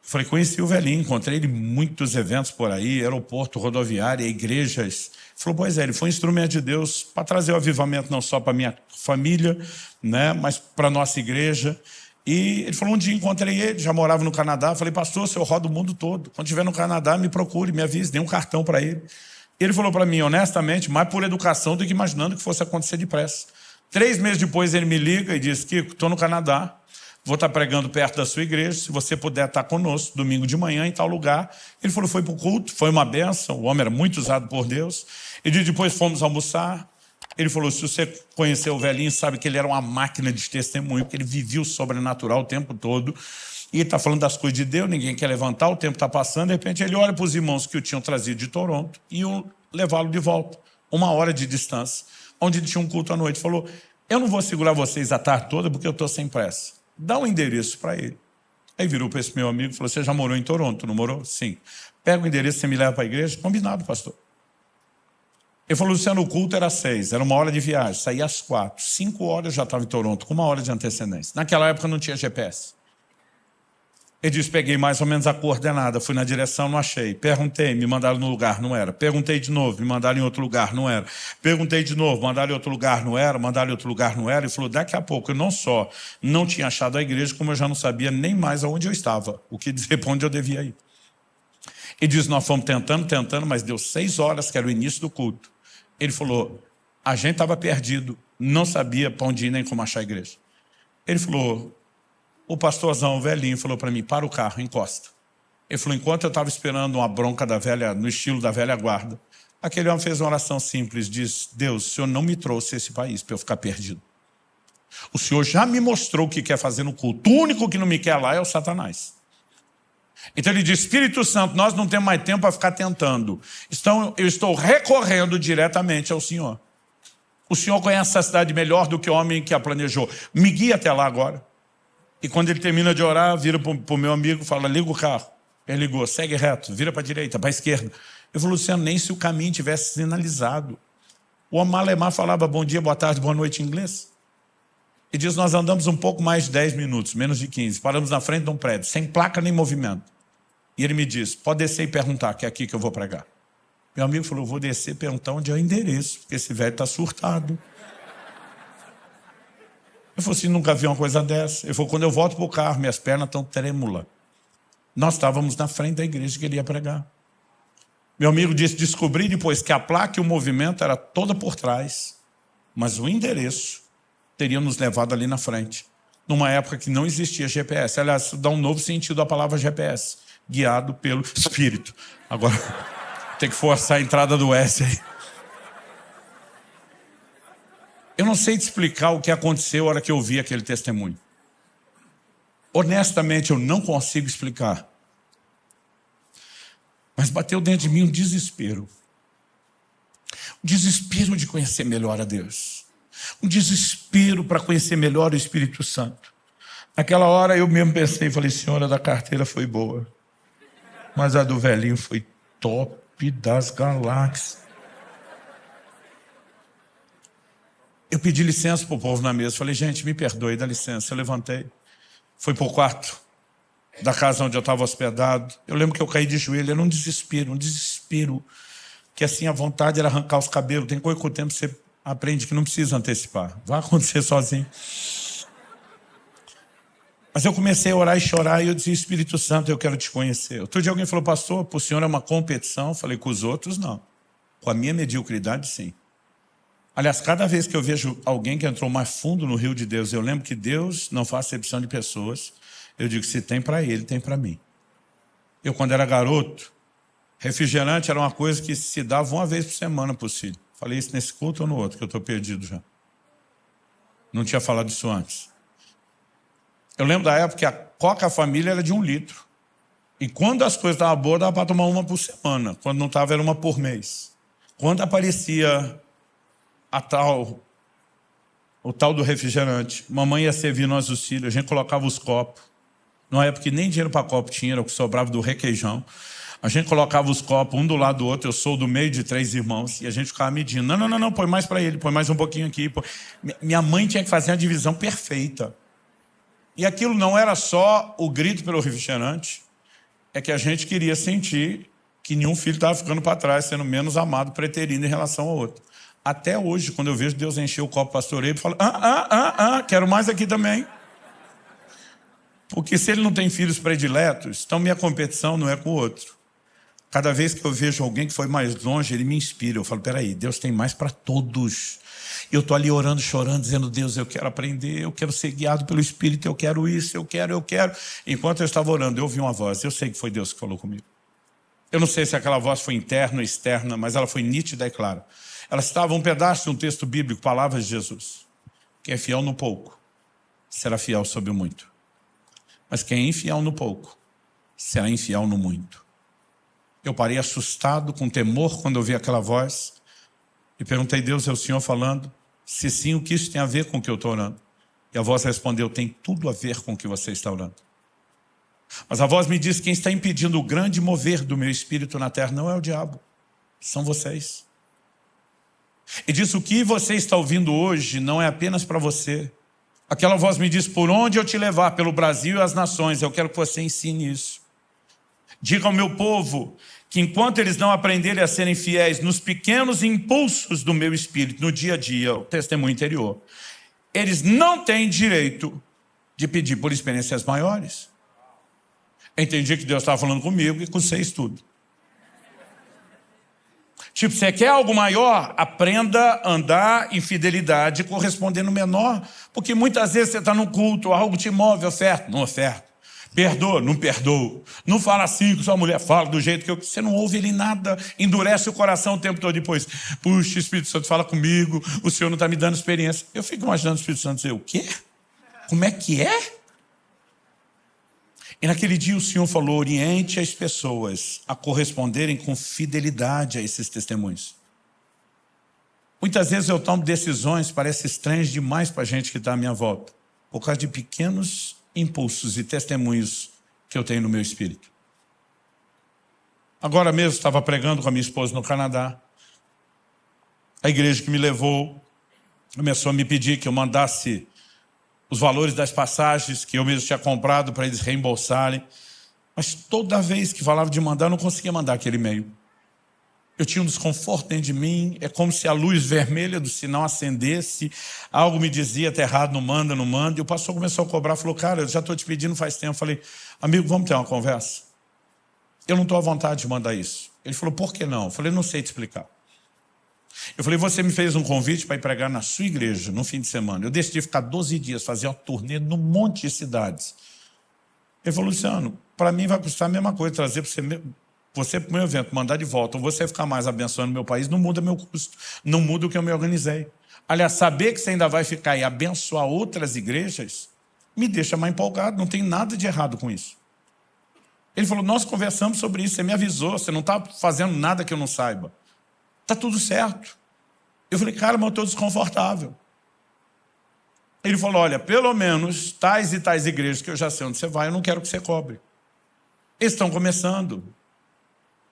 falei, conheci o velhinho, encontrei ele em muitos eventos por aí, aeroporto, rodoviária, igrejas. Ele falou, pois é, ele foi um instrumento de Deus para trazer o avivamento não só para minha família, né, mas para a nossa igreja. E ele falou, um dia encontrei ele, já morava no Canadá. Falei, pastor, o senhor roda o mundo todo. Quando estiver no Canadá, me procure, me avise, dê um cartão para ele. Ele falou para mim, honestamente, mais por educação do que imaginando que fosse acontecer depressa. 3 meses depois ele me liga e diz, Kiko, estou no Canadá, vou estar pregando perto da sua igreja, se você puder estar conosco, domingo de manhã, em tal lugar. Ele falou, foi para o culto, foi uma bênção, o homem era muito usado por Deus. E depois fomos almoçar. Ele falou, se você conheceu o velhinho, sabe que ele era uma máquina de testemunho, que ele vivia o sobrenatural o tempo todo. E está falando das coisas de Deus, ninguém quer levantar, o tempo está passando, de repente ele olha para os irmãos que o tinham trazido de Toronto e iam levá-lo de volta, 1 hora de distância, onde ele tinha um culto à noite. Falou, eu não vou segurar vocês a tarde toda porque eu estou sem pressa. Dá um endereço para ele. Aí virou para esse meu amigo e falou, você já morou em Toronto, não morou? Sim. Pega o endereço, você me leva para a igreja? Combinado, pastor. Ele falou, Luciano, o culto era às 6, era 1 hora de viagem, saía às 4, 5 horas já estava em Toronto, com 1 hora de antecedência. Naquela época não tinha GPS. Ele disse, peguei mais ou menos a coordenada, fui na direção, não achei. Perguntei, me mandaram no lugar, não era. Perguntei de novo, me mandaram em outro lugar, não era. Perguntei de novo, mandaram em outro lugar, não era. Mandaram em outro lugar, não era. Ele falou, daqui a pouco, eu não só não tinha achado a igreja, como eu já não sabia nem mais aonde eu estava, o que dizer para onde eu devia ir. Ele disse, nós fomos tentando, mas deu 6 horas, que era o início do culto. Ele falou, a gente estava perdido, não sabia para onde ir nem como achar a igreja. Ele falou, o pastorzão, o velhinho, falou para mim, para o carro, encosta. Ele falou, enquanto eu estava esperando uma bronca da velha, no estilo da velha guarda, aquele homem fez uma oração simples, diz, Deus, o Senhor não me trouxe esse país para eu ficar perdido. O Senhor já me mostrou o que quer fazer no culto. O único que não me quer lá é o Satanás. Então ele diz, Espírito Santo, nós não temos mais tempo para ficar tentando. Então eu estou recorrendo diretamente ao Senhor. O Senhor conhece essa cidade melhor do que o homem que a planejou. Me guia até lá agora. E quando ele termina de orar, vira para o meu amigo e fala, liga o carro. Ele ligou, segue reto, vira para a direita, para a esquerda. Eu falei, Luciano, nem se o caminho tivesse sinalizado. O homem malemar falava bom dia, boa tarde, boa noite em inglês. E diz, nós andamos um pouco mais de 10 minutos, menos de 15. Paramos na frente de um prédio, sem placa nem movimento. E ele me diz, pode descer e perguntar, que é aqui que eu vou pregar. Meu amigo falou, vou descer e perguntar onde é o endereço, porque esse velho está surtado. Eu falei assim, nunca vi uma coisa dessa. Ele falou, quando eu volto para o carro, minhas pernas estão trêmulas. Nós estávamos na frente da igreja que ele ia pregar. Meu amigo disse, descobri depois que a placa e o movimento era toda por trás, mas o endereço teria nos levado ali na frente, numa época que não existia GPS. Aliás, isso dá um novo sentido à palavra GPS, guiado pelo Espírito. Agora, tem que forçar a entrada do S aí. Eu não sei te explicar o que aconteceu na hora que eu vi aquele testemunho. Honestamente, eu não consigo explicar. Mas bateu dentro de mim um desespero. Um desespero de conhecer melhor a Deus. Um desespero para conhecer melhor o Espírito Santo. Naquela hora eu mesmo pensei, falei, senhora, da carteira foi boa. Mas a do velhinho foi top das galáxias. Eu pedi licença para o povo na mesa. Falei, gente, me perdoe, dá licença. Eu levantei, fui para o quarto da casa onde eu estava hospedado. Eu lembro que eu caí de joelho, era um desespero. Que assim, a vontade era arrancar os cabelos. Tem coisa que com o tempo você aprende que não precisa antecipar. Vai acontecer sozinho. Mas eu comecei a orar e chorar e eu disse, Espírito Santo, eu quero te conhecer. Outro dia alguém falou, pastor, para o senhor é uma competição? Eu falei, com os outros, não. Com a minha mediocridade, sim. Aliás, cada vez que eu vejo alguém que entrou mais fundo no rio de Deus, eu lembro que Deus não faz acepção de pessoas. Eu digo, se tem para ele, tem para mim. Eu, quando era garoto, refrigerante era uma coisa que se dava uma vez por semana para os filhos. Falei isso nesse culto ou no outro, que eu estou perdido já. Não tinha falado isso antes. Eu lembro da época que a Coca Família era de 1 litro. E quando as coisas estavam boas, dava para tomar uma por semana. Quando não estava, era uma por mês. Quando aparecia o tal do refrigerante, mamãe ia servir nós os filhos, a gente colocava os copos. Numa época que nem dinheiro para copo tinha, era o que sobrava do requeijão. A gente colocava os copos um do lado do outro, eu sou do meio de 3 irmãos, e a gente ficava medindo. Não, põe mais para ele, põe mais um pouquinho aqui. Minha mãe tinha que fazer a divisão perfeita. E aquilo não era só o grito pelo refrigerante, é que a gente queria sentir que nenhum filho estava ficando para trás, sendo menos amado, preterindo em relação ao outro. Até hoje, quando eu vejo Deus encher o copo pastoreio, eu falo, quero mais aqui também. Porque se ele não tem filhos prediletos, então minha competição não é com o outro. Cada vez que eu vejo alguém que foi mais longe, ele me inspira. Eu falo, peraí, Deus tem mais para todos. Eu estou ali orando, chorando, dizendo, Deus, eu quero aprender, eu quero ser guiado pelo Espírito, eu quero isso, eu quero. Enquanto eu estava orando, eu ouvi uma voz. Eu sei que foi Deus que falou comigo. Eu não sei se aquela voz foi interna ou externa, mas ela foi nítida e clara. Ela estava um pedaço de um texto bíblico, palavras de Jesus. Quem é fiel no pouco, será fiel sobre o muito. Mas quem é infiel no pouco, será infiel no muito. Eu parei assustado, com temor, quando eu vi aquela voz, e perguntei, Deus, é o Senhor falando? Se sim, o que isso tem a ver com o que eu estou orando? E a voz respondeu, tem tudo a ver com o que você está orando. Mas a voz me disse, quem está impedindo o grande mover do meu espírito na terra não é o diabo, são vocês. E disse, o que você está ouvindo hoje não é apenas para você. Aquela voz me diz, por onde eu te levar, pelo Brasil e as nações, eu quero que você ensine isso. Diga ao meu povo que enquanto eles não aprenderem a serem fiéis nos pequenos impulsos do meu espírito, no dia a dia, o testemunho interior, eles não têm direito de pedir por experiências maiores. Eu entendi que Deus estava falando comigo e com vocês tudo. Tipo, você quer algo maior? Aprenda a andar em fidelidade correspondendo menor. Porque muitas vezes você está no culto, algo te move, oferta, não oferta. Perdoa, não perdoa. Não fala assim que sua mulher fala do jeito que eu... Você não ouve ele nada, endurece o coração o tempo todo depois. Puxa, o Espírito Santo fala comigo, o Senhor não está me dando experiência. Eu fico imaginando o Espírito Santo dizer, o quê? Como é que é? E naquele dia o Senhor falou, oriente as pessoas a corresponderem com fidelidade a esses testemunhos. Muitas vezes eu tomo decisões, parece estranhas demais para a gente que está à minha volta, por causa de pequenos impulsos e testemunhos que eu tenho no meu espírito. Agora mesmo estava pregando com a minha esposa no Canadá. A igreja que me levou começou a me pedir que eu mandasse os valores das passagens que eu mesmo tinha comprado para eles reembolsarem. Mas toda vez que falava de mandar, eu não conseguia mandar aquele e-mail. Eu tinha um desconforto dentro de mim, é como se a luz vermelha do sinal acendesse, algo me dizia, tá errado, não manda, e o pastor começou a cobrar, falou, cara, eu já estou te pedindo faz tempo. Eu falei, amigo, vamos ter uma conversa? Eu não estou à vontade de mandar isso. Ele falou, por que não? Eu falei, não sei te explicar. Eu falei, você me fez um convite para ir pregar na sua igreja no fim de semana. Eu decidi ficar 12 dias, fazer uma turnê num monte de cidades. Ele falou, Luciano, para mim vai custar a mesma coisa, trazer para você para o meu evento, mandar de volta, ou você ficar mais abençoando meu país, não muda meu custo, não muda o que eu me organizei. Aliás, saber que você ainda vai ficar e abençoar outras igrejas, me deixa mais empolgado, não tem nada de errado com isso. Ele falou, nós conversamos sobre isso, você me avisou, você não está fazendo nada que eu não saiba. Está tudo certo. Eu falei, cara, mas eu estou desconfortável. Ele falou, olha, pelo menos tais e tais igrejas que eu já sei onde você vai, eu não quero que você cobre. Eles estão começando.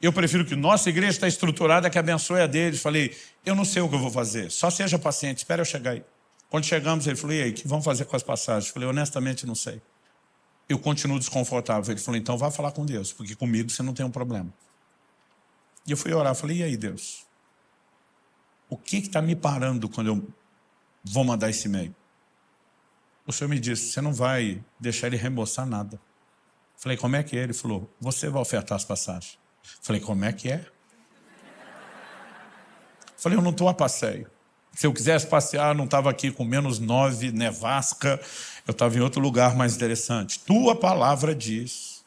Eu prefiro que nossa igreja está estruturada, que abençoe a deles. Falei, eu não sei o que eu vou fazer, só seja paciente, espera eu chegar aí. Quando chegamos, ele falou, e aí, o que vamos fazer com as passagens? Eu falei, honestamente, não sei. Eu continuo desconfortável. Ele falou, então vá falar com Deus, porque comigo você não tem um problema. E eu fui orar, falei, e aí, Deus? O que está me parando quando eu vou mandar esse e-mail? O Senhor me disse, você não vai deixar ele reembolsar nada. Falei, como é que é? Ele falou, você vai ofertar as passagens. Falei, como é que é? Falei, eu não estou a passeio. Se eu quisesse passear, eu não estava aqui com -9, nevasca, eu estava em outro lugar mais interessante. Tua palavra diz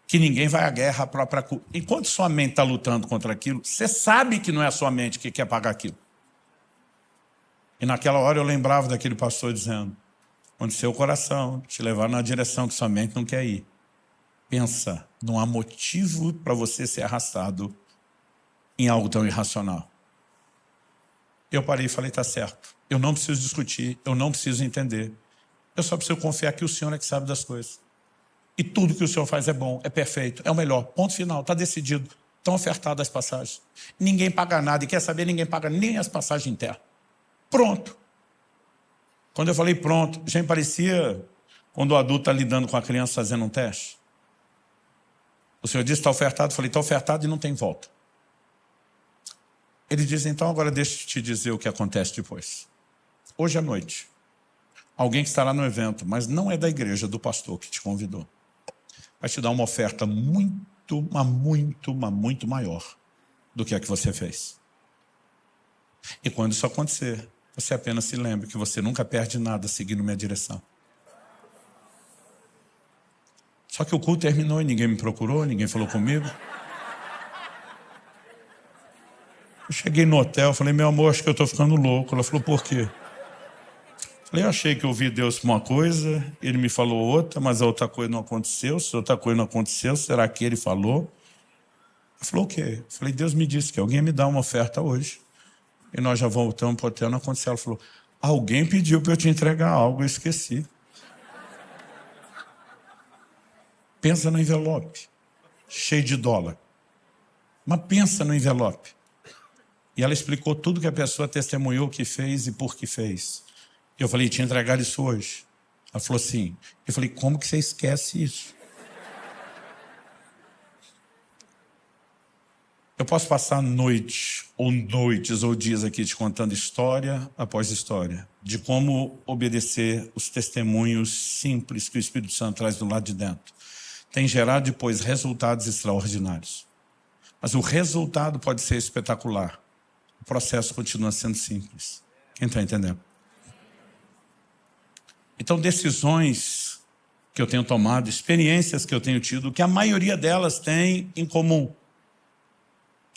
que ninguém vai à guerra à própria culpa. Enquanto sua mente está lutando contra aquilo, você sabe que não é a sua mente que quer pagar aquilo. E naquela hora eu lembrava daquele pastor dizendo, quando seu coração te levar na direção que sua mente não quer ir, pensa, não há motivo para você ser arrastado em algo tão irracional. Eu parei e falei, tá certo. Eu não preciso discutir, eu não preciso entender. Eu só preciso confiar que o Senhor é que sabe das coisas. E tudo que o senhor faz é bom, é perfeito, é o melhor. Ponto final, está decidido. Estão ofertadas as passagens. Ninguém paga nada. E quer saber, ninguém paga nem as passagens internas. Pronto. Quando eu falei pronto, já me parecia quando o adulto está lidando com a criança fazendo um teste. O senhor disse, está ofertado. Eu falei, está ofertado e não tem volta. Ele diz, então agora deixa eu te dizer o que acontece depois. Hoje à noite, alguém que estará no evento, mas não é da igreja, do pastor que te convidou, vai te dar uma oferta muito maior do que a que você fez. E quando isso acontecer, você apenas se lembre que você nunca perde nada seguindo minha direção. Só que o culto terminou e ninguém me procurou, ninguém falou comigo. Eu cheguei no hotel, falei, meu amor, acho que eu estou ficando louco. Ela falou, por quê? Falei, eu achei que eu ouvi Deus com uma coisa, ele me falou outra, mas a outra coisa não aconteceu. Se a outra coisa não aconteceu, será que ele falou? Ela falou, o quê? Eu falei, Deus me disse que alguém ia me dar uma oferta hoje. E nós já voltamos para o hotel, não aconteceu. Ela falou, alguém pediu para eu te entregar algo, eu esqueci. Pensa no envelope, cheio de dólar. Mas pensa no envelope. E ela explicou tudo que a pessoa testemunhou que fez e por que fez. Eu falei, te entregar isso hoje? Ela falou, sim. Eu falei, como que você esquece isso? Eu posso passar noites ou dias aqui te contando história após história de como obedecer os testemunhos simples que o Espírito Santo traz do lado de dentro. Tem gerado depois resultados extraordinários. Mas o resultado pode ser espetacular. O processo continua sendo simples. Quem está entendendo? Então, decisões que eu tenho tomado, experiências que eu tenho tido, que a maioria delas tem em comum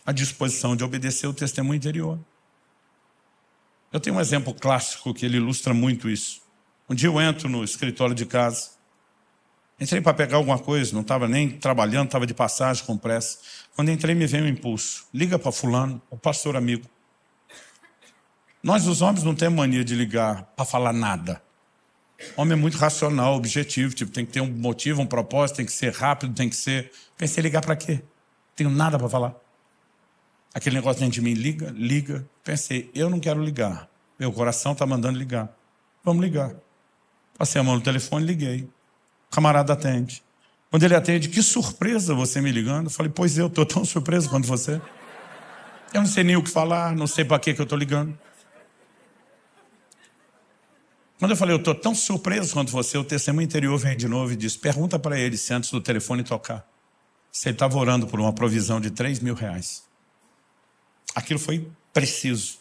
a disposição de obedecer o testemunho interior. Eu tenho um exemplo clássico que ele ilustra muito isso. Um dia eu entro no escritório de casa, entrei para pegar alguma coisa, não estava nem trabalhando, estava de passagem com pressa. Quando entrei, me veio um impulso. Liga para fulano, o pastor amigo. Nós, os homens, não temos mania de ligar para falar nada. O homem é muito racional, objetivo, tipo, tem que ter um motivo, um propósito, tem que ser rápido, tem que ser... Pensei, ligar para quê? Não tenho nada para falar. Aquele negócio dentro de mim, liga. Pensei, eu não quero ligar. Meu coração está mandando ligar. Vamos ligar. Passei a mão no telefone, liguei. O camarada atende. Quando ele atende, que surpresa você me ligando. Eu falei, pois eu estou tão surpreso quanto você. Eu não sei nem o que falar, não sei para que eu estou ligando. Quando eu falei, eu estou tão surpreso quanto você, o testemunho interior vem de novo e diz, pergunta para ele se antes do telefone tocar, se ele estava orando por uma provisão de R$3.000. Aquilo foi preciso.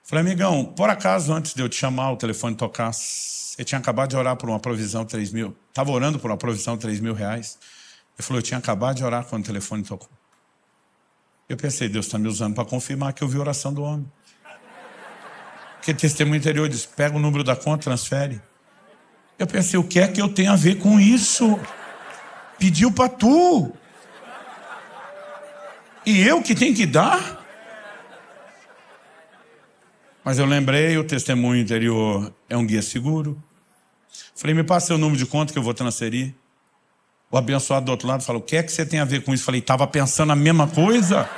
Falei, amigão, por acaso antes de eu te chamar, o telefone tocar, você tinha acabado de orar por uma provisão de 3 mil? Estava orando por uma provisão de R$3.000? Ele falou, eu tinha acabado de orar quando o telefone tocou. Eu pensei, Deus está me usando para confirmar que eu vi a oração do homem. Porque testemunho interior diz, pega o número da conta, transfere. Eu pensei, o que é que eu tenho a ver com isso? Pediu para tu. E eu que tenho que dar? Mas eu lembrei, o testemunho interior é um guia seguro. Falei, me passa o número de conta que eu vou transferir. O abençoado do outro lado falou, o que é que você tem a ver com isso? Falei, estava pensando a mesma coisa?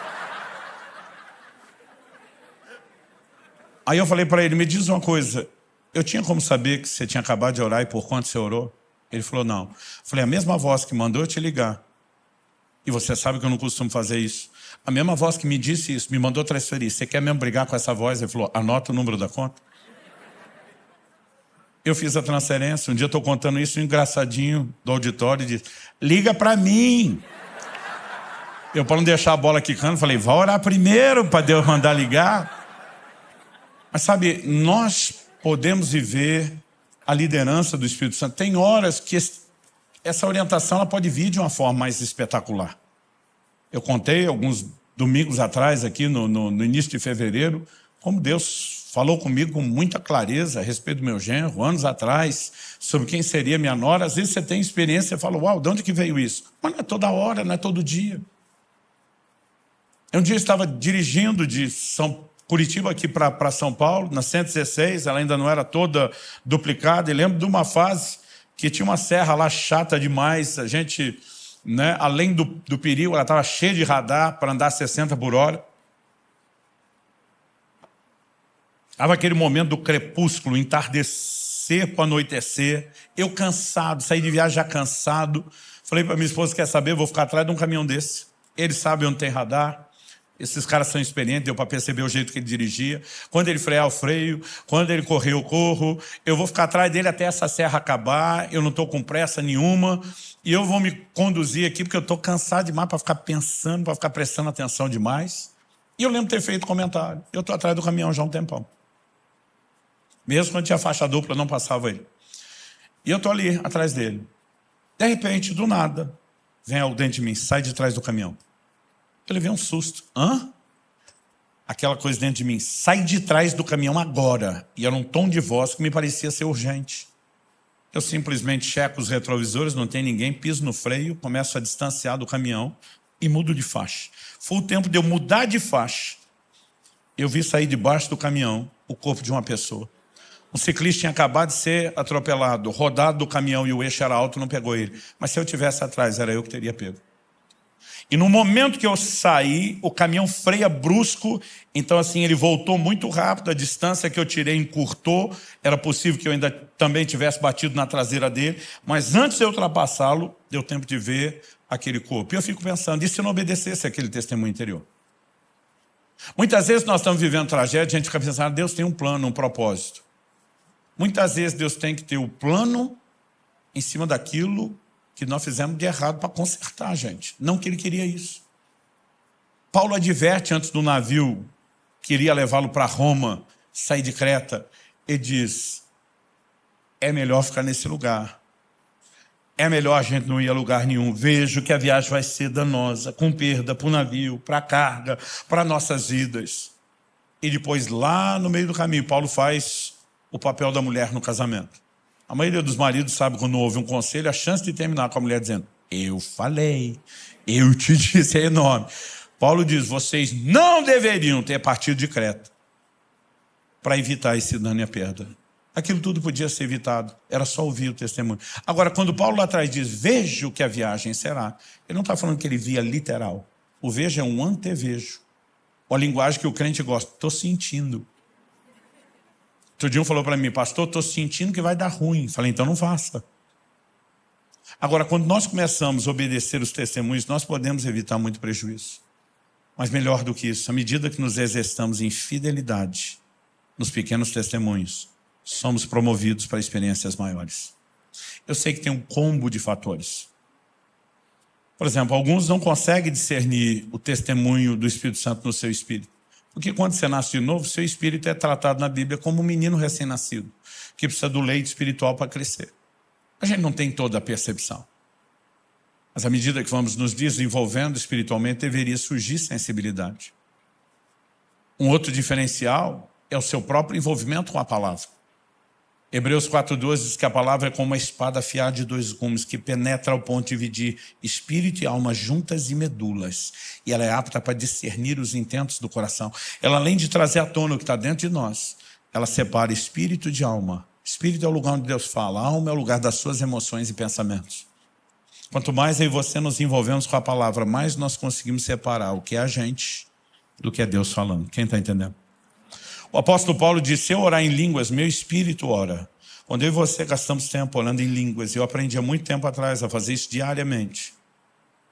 Aí eu falei para ele, me diz uma coisa, eu tinha como saber que você tinha acabado de orar e por quanto você orou? Ele falou, não. Falei, a mesma voz que mandou eu te ligar. E você sabe que eu não costumo fazer isso. A mesma voz que me disse isso, me mandou transferir. Você quer mesmo brigar com essa voz? Ele falou, anota o número da conta. Eu fiz a transferência. Um dia eu estou contando isso, um engraçadinho do auditório e disse, liga para mim. Eu, para não deixar a bola quicando, falei, vai orar primeiro para Deus mandar ligar. Mas sabe, nós podemos viver a liderança do Espírito Santo. Tem horas que essa orientação ela pode vir de uma forma mais espetacular. Eu contei alguns domingos atrás, aqui no início de fevereiro, como Deus falou comigo com muita clareza a respeito do meu genro, anos atrás, sobre quem seria minha nora. Às vezes você tem experiência e fala, uau, de onde que veio isso? Mas não é toda hora, não é todo dia. Um dia eu estava dirigindo de Curitiba aqui para São Paulo, na 116, ela ainda não era toda duplicada, e lembro de uma fase que tinha uma serra lá chata demais, a gente, né, além do perigo, ela estava cheia de radar para andar 60 por hora. Estava aquele momento do crepúsculo, entardecer para anoitecer, eu cansado, saí de viagem já cansado, falei para minha esposa, quer saber, eu vou ficar atrás de um caminhão desse, ele sabe onde tem radar, esses caras são experientes, deu para perceber o jeito que ele dirigia. Quando ele frear, eu freio. Quando ele correr, eu corro. Eu vou ficar atrás dele até essa serra acabar. Eu não estou com pressa nenhuma. E eu vou me conduzir aqui porque eu estou cansado demais para ficar pensando, para ficar prestando atenção demais. E eu lembro de ter feito comentário. Eu estou atrás do caminhão já há um tempão. Mesmo quando tinha faixa dupla, não passava ele. E eu estou ali, atrás dele. De repente, do nada, vem algo dentro de mim, sai de trás do caminhão. Eu levei um susto. Hã? Aquela coisa dentro de mim, sai de trás do caminhão agora. E era um tom de voz que me parecia ser urgente. Eu simplesmente checo os retrovisores, não tem ninguém, piso no freio, começo a distanciar do caminhão e mudo de faixa. Foi o tempo de eu mudar de faixa. Eu vi sair debaixo do caminhão o corpo de uma pessoa. Um ciclista tinha acabado de ser atropelado, rodado do caminhão e o eixo era alto, não pegou ele. Mas se eu tivesse atrás, era eu que teria pego. E no momento que eu saí, o caminhão freia brusco, então assim, ele voltou muito rápido, a distância que eu tirei encurtou, era possível que eu ainda também tivesse batido na traseira dele, mas antes de eu ultrapassá-lo, deu tempo de ver aquele corpo. E eu fico pensando, e se eu não obedecesse aquele testemunho interior? Muitas vezes nós estamos vivendo tragédia, a gente fica pensando, Deus tem um plano, um propósito. Muitas vezes Deus tem que ter o plano em cima daquilo que nós fizemos de errado para consertar, gente. Não que ele queria isso. Paulo adverte antes do navio que iria levá-lo para Roma, sair de Creta. Ele diz, é melhor ficar nesse lugar. É melhor a gente não ir a lugar nenhum. Vejo que a viagem vai ser danosa, com perda para o navio, para a carga, para nossas vidas. E depois, lá no meio do caminho, Paulo faz o papel da mulher no casamento. A maioria dos maridos sabe quando ouve um conselho, a chance de terminar com a mulher dizendo, eu falei, eu te disse, é enorme. Paulo diz, vocês não deveriam ter partido de Creta para evitar esse dano e a perda. Aquilo tudo podia ser evitado, era só ouvir o testemunho. Agora, quando Paulo lá atrás diz, vejo que a viagem será, ele não está falando que ele via literal. O vejo é um antevejo. A linguagem que o crente gosta, estou sentindo. Outro dia um falou para mim, pastor, estou sentindo que vai dar ruim. Falei, então não faça. Agora, quando nós começamos a obedecer os testemunhos, nós podemos evitar muito prejuízo. Mas melhor do que isso, à medida que nos exercitamos em fidelidade nos pequenos testemunhos, somos promovidos para experiências maiores. Eu sei que tem um combo de fatores. Por exemplo, alguns não conseguem discernir o testemunho do Espírito Santo no seu espírito. Porque quando você nasce de novo, seu espírito é tratado na Bíblia como um menino recém-nascido, que precisa do leite espiritual para crescer. A gente não tem toda a percepção. Mas à medida que vamos nos desenvolvendo espiritualmente, deveria surgir sensibilidade. Um outro diferencial é o seu próprio envolvimento com a palavra. Hebreus 4:12 diz que a palavra é como uma espada afiada de 2 gumes, que penetra ao ponto de dividir espírito e alma juntas e medulas. E ela é apta para discernir os intentos do coração. Ela, além de trazer à tona o que está dentro de nós, ela separa espírito de alma. Espírito é o lugar onde Deus fala, a alma é o lugar das suas emoções e pensamentos. Quanto mais eu e você nos envolvemos com a palavra, mais nós conseguimos separar o que é a gente do que é Deus falando. Quem está entendendo? O apóstolo Paulo disse, se eu orar em línguas, meu espírito ora. Quando eu e você gastamos tempo orando em línguas, eu aprendi há muito tempo atrás a fazer isso diariamente.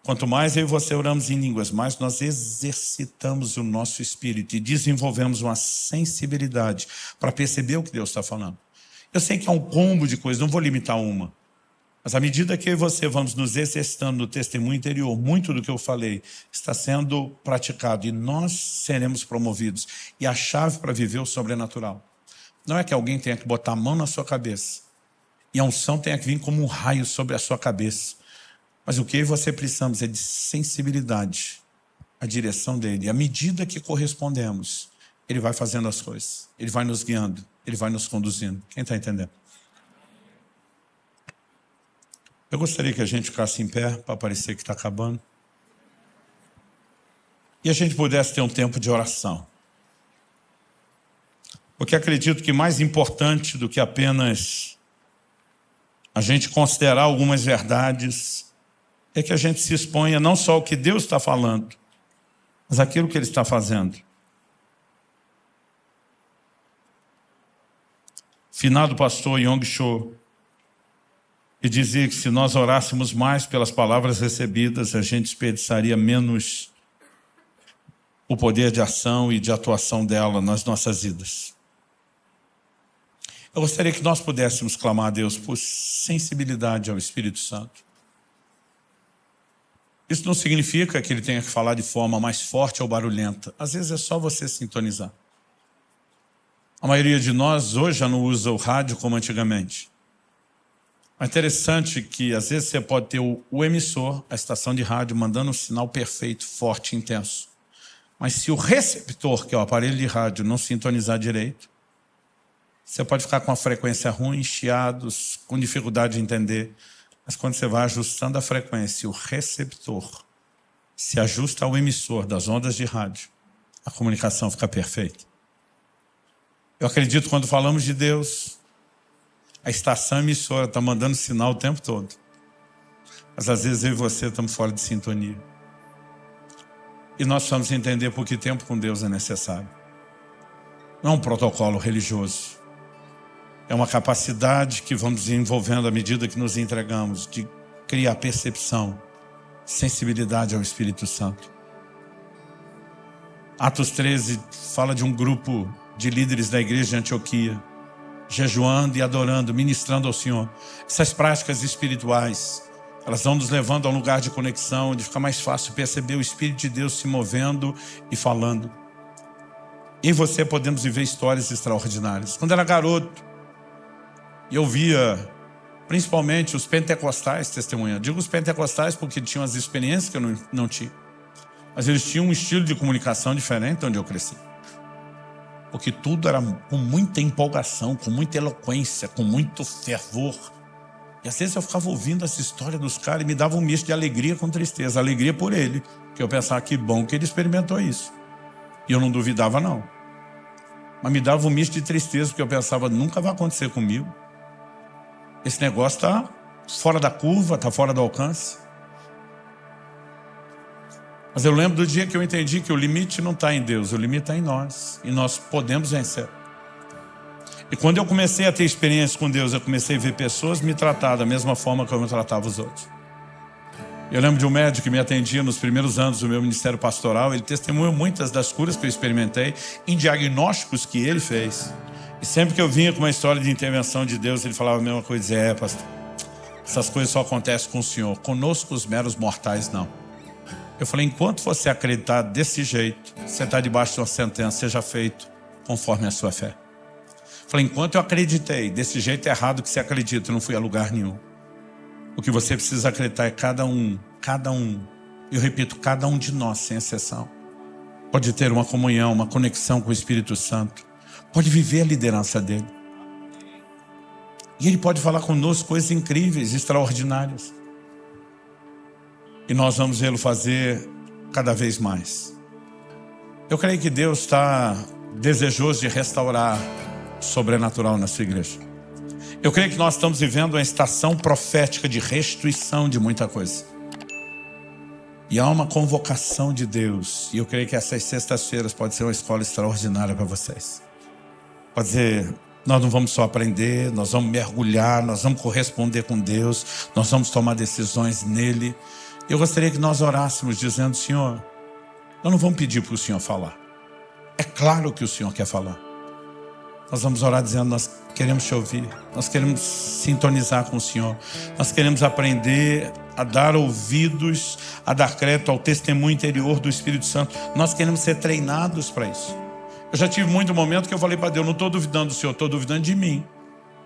Quanto mais eu e você oramos em línguas, mais nós exercitamos o nosso espírito e desenvolvemos uma sensibilidade para perceber o que Deus está falando. Eu sei que é um combo de coisas, não vou limitar uma. Mas à medida que eu e você vamos nos exercitando no testemunho interior, muito do que eu falei está sendo praticado e nós seremos promovidos. E a chave para viver o sobrenatural não é que alguém tenha que botar a mão na sua cabeça e a unção tenha que vir como um raio sobre a sua cabeça. Mas o que eu e você precisamos é de sensibilidade à direção dele. E à medida que correspondemos, ele vai fazendo as coisas. Ele vai nos guiando, ele vai nos conduzindo. Quem está entendendo? Eu gostaria que a gente ficasse em pé para parecer que está acabando. E a gente pudesse ter um tempo de oração. Porque acredito que mais importante do que apenas a gente considerar algumas verdades, é que a gente se exponha não só ao que Deus está falando, mas aquilo que Ele está fazendo. Finado pastor Yong Cho, e dizia que se nós orássemos mais pelas palavras recebidas, a gente desperdiçaria menos o poder de ação e de atuação dela nas nossas vidas. Eu gostaria que nós pudéssemos clamar a Deus por sensibilidade ao Espírito Santo. Isso não significa que Ele tenha que falar de forma mais forte ou barulhenta. Às vezes é só você sintonizar. A maioria de nós hoje já não usa o rádio como antigamente. É interessante que às vezes você pode ter o emissor, a estação de rádio, mandando um sinal perfeito, forte, intenso. Mas se o receptor, que é o aparelho de rádio, não sintonizar direito, você pode ficar com a frequência ruim, chiados, com dificuldade de entender. Mas quando você vai ajustando a frequência, o receptor se ajusta ao emissor das ondas de rádio, a comunicação fica perfeita. Eu acredito que quando falamos de Deus, a estação emissora está mandando sinal o tempo todo. Mas às vezes eu e você estamos fora de sintonia. E nós precisamos entender por que tempo com Deus é necessário. Não é um protocolo religioso. É uma capacidade que vamos desenvolvendo à medida que nos entregamos, de criar percepção, sensibilidade ao Espírito Santo. Atos 13 fala de um grupo de líderes da igreja de Antioquia, jejuando e adorando, ministrando ao Senhor. Essas práticas espirituais, elas vão nos levando a um lugar de conexão, onde fica mais fácil perceber o Espírito de Deus se movendo e falando. E você podemos viver histórias extraordinárias. Quando era garoto, eu via principalmente os pentecostais testemunhando. Digo os pentecostais porque tinham as experiências que eu não tinha. Mas eles tinham um estilo de comunicação diferente onde eu cresci. Porque tudo era com muita empolgação, com muita eloquência, com muito fervor. E às vezes eu ficava ouvindo essa história dos caras e me dava um misto de alegria com tristeza. Alegria por ele, que eu pensava que bom que ele experimentou isso. E eu não duvidava não. Mas me dava um misto de tristeza, porque eu pensava, nunca vai acontecer comigo. Esse negócio está fora da curva, está fora do alcance. Mas eu lembro do dia que eu entendi que o limite não está em Deus, o limite está em nós. E nós podemos vencer. E quando eu comecei a ter experiência com Deus, eu comecei a ver pessoas me tratar da mesma forma que eu tratava os outros. Eu lembro de um médico que me atendia nos primeiros anos do meu ministério pastoral. Ele testemunhou muitas das curas que eu experimentei em diagnósticos que ele fez. E sempre que eu vinha com uma história de intervenção de Deus, ele falava a mesma coisa, dizia, pastor, essas coisas só acontecem com o Senhor, conosco os meros mortais não. Eu falei, enquanto você acreditar desse jeito, você está debaixo de uma sentença, seja feito conforme a sua fé. Eu falei, enquanto eu acreditei desse jeito errado que você acredita, eu não fui a lugar nenhum. O que você precisa acreditar é cada um, eu repito, cada um de nós, sem exceção, pode ter uma comunhão, uma conexão com o Espírito Santo, pode viver a liderança dele. E ele pode falar conosco coisas incríveis, extraordinárias. E nós vamos vê-lo fazer cada vez mais. Eu creio que Deus está desejoso de restaurar o sobrenatural na sua igreja. Eu creio que nós estamos vivendo uma estação profética de restituição de muita coisa. E há uma convocação de Deus. E eu creio que essas sextas-feiras pode ser uma escola extraordinária para vocês. Pode dizer, nós não vamos só aprender, nós vamos mergulhar, nós vamos corresponder com Deus, nós vamos tomar decisões nele. Eu gostaria que nós orássemos dizendo, Senhor, nós não vamos pedir para o Senhor falar. É claro que o Senhor quer falar. Nós vamos orar dizendo, nós queremos te ouvir, nós queremos sintonizar com o Senhor, nós queremos aprender a dar ouvidos, a dar crédito ao testemunho interior do Espírito Santo. Nós queremos ser treinados para isso. Eu já tive muito momento que eu falei para Deus, não estou duvidando do Senhor, estou duvidando de mim.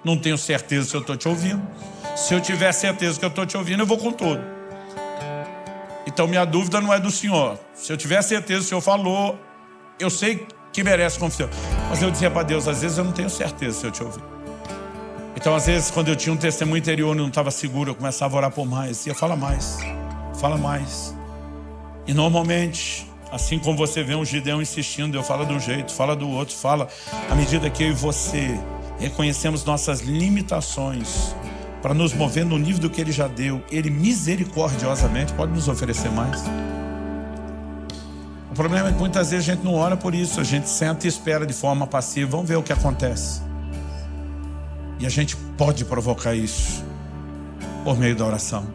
Não tenho certeza se eu estou te ouvindo. Se eu tiver certeza que eu estou te ouvindo, eu vou com tudo. Então minha dúvida não é do Senhor. Se eu tiver certeza que o Senhor falou, eu sei que merece confiança. Mas eu dizia para Deus, às vezes eu não tenho certeza se eu te ouvir. Então às vezes quando eu tinha um testemunho interior e não estava seguro, eu começava a orar por mais. E eu fala mais, fala mais. E normalmente, assim como você vê um Gideão insistindo, eu falo de um jeito, fala do outro, fala. À medida que eu e você reconhecemos nossas limitações, para nos mover no nível do que Ele já deu, Ele misericordiosamente pode nos oferecer mais. O problema é que muitas vezes a gente não ora por isso, a gente senta e espera de forma passiva, vamos ver o que acontece. E a gente pode provocar isso por meio da oração.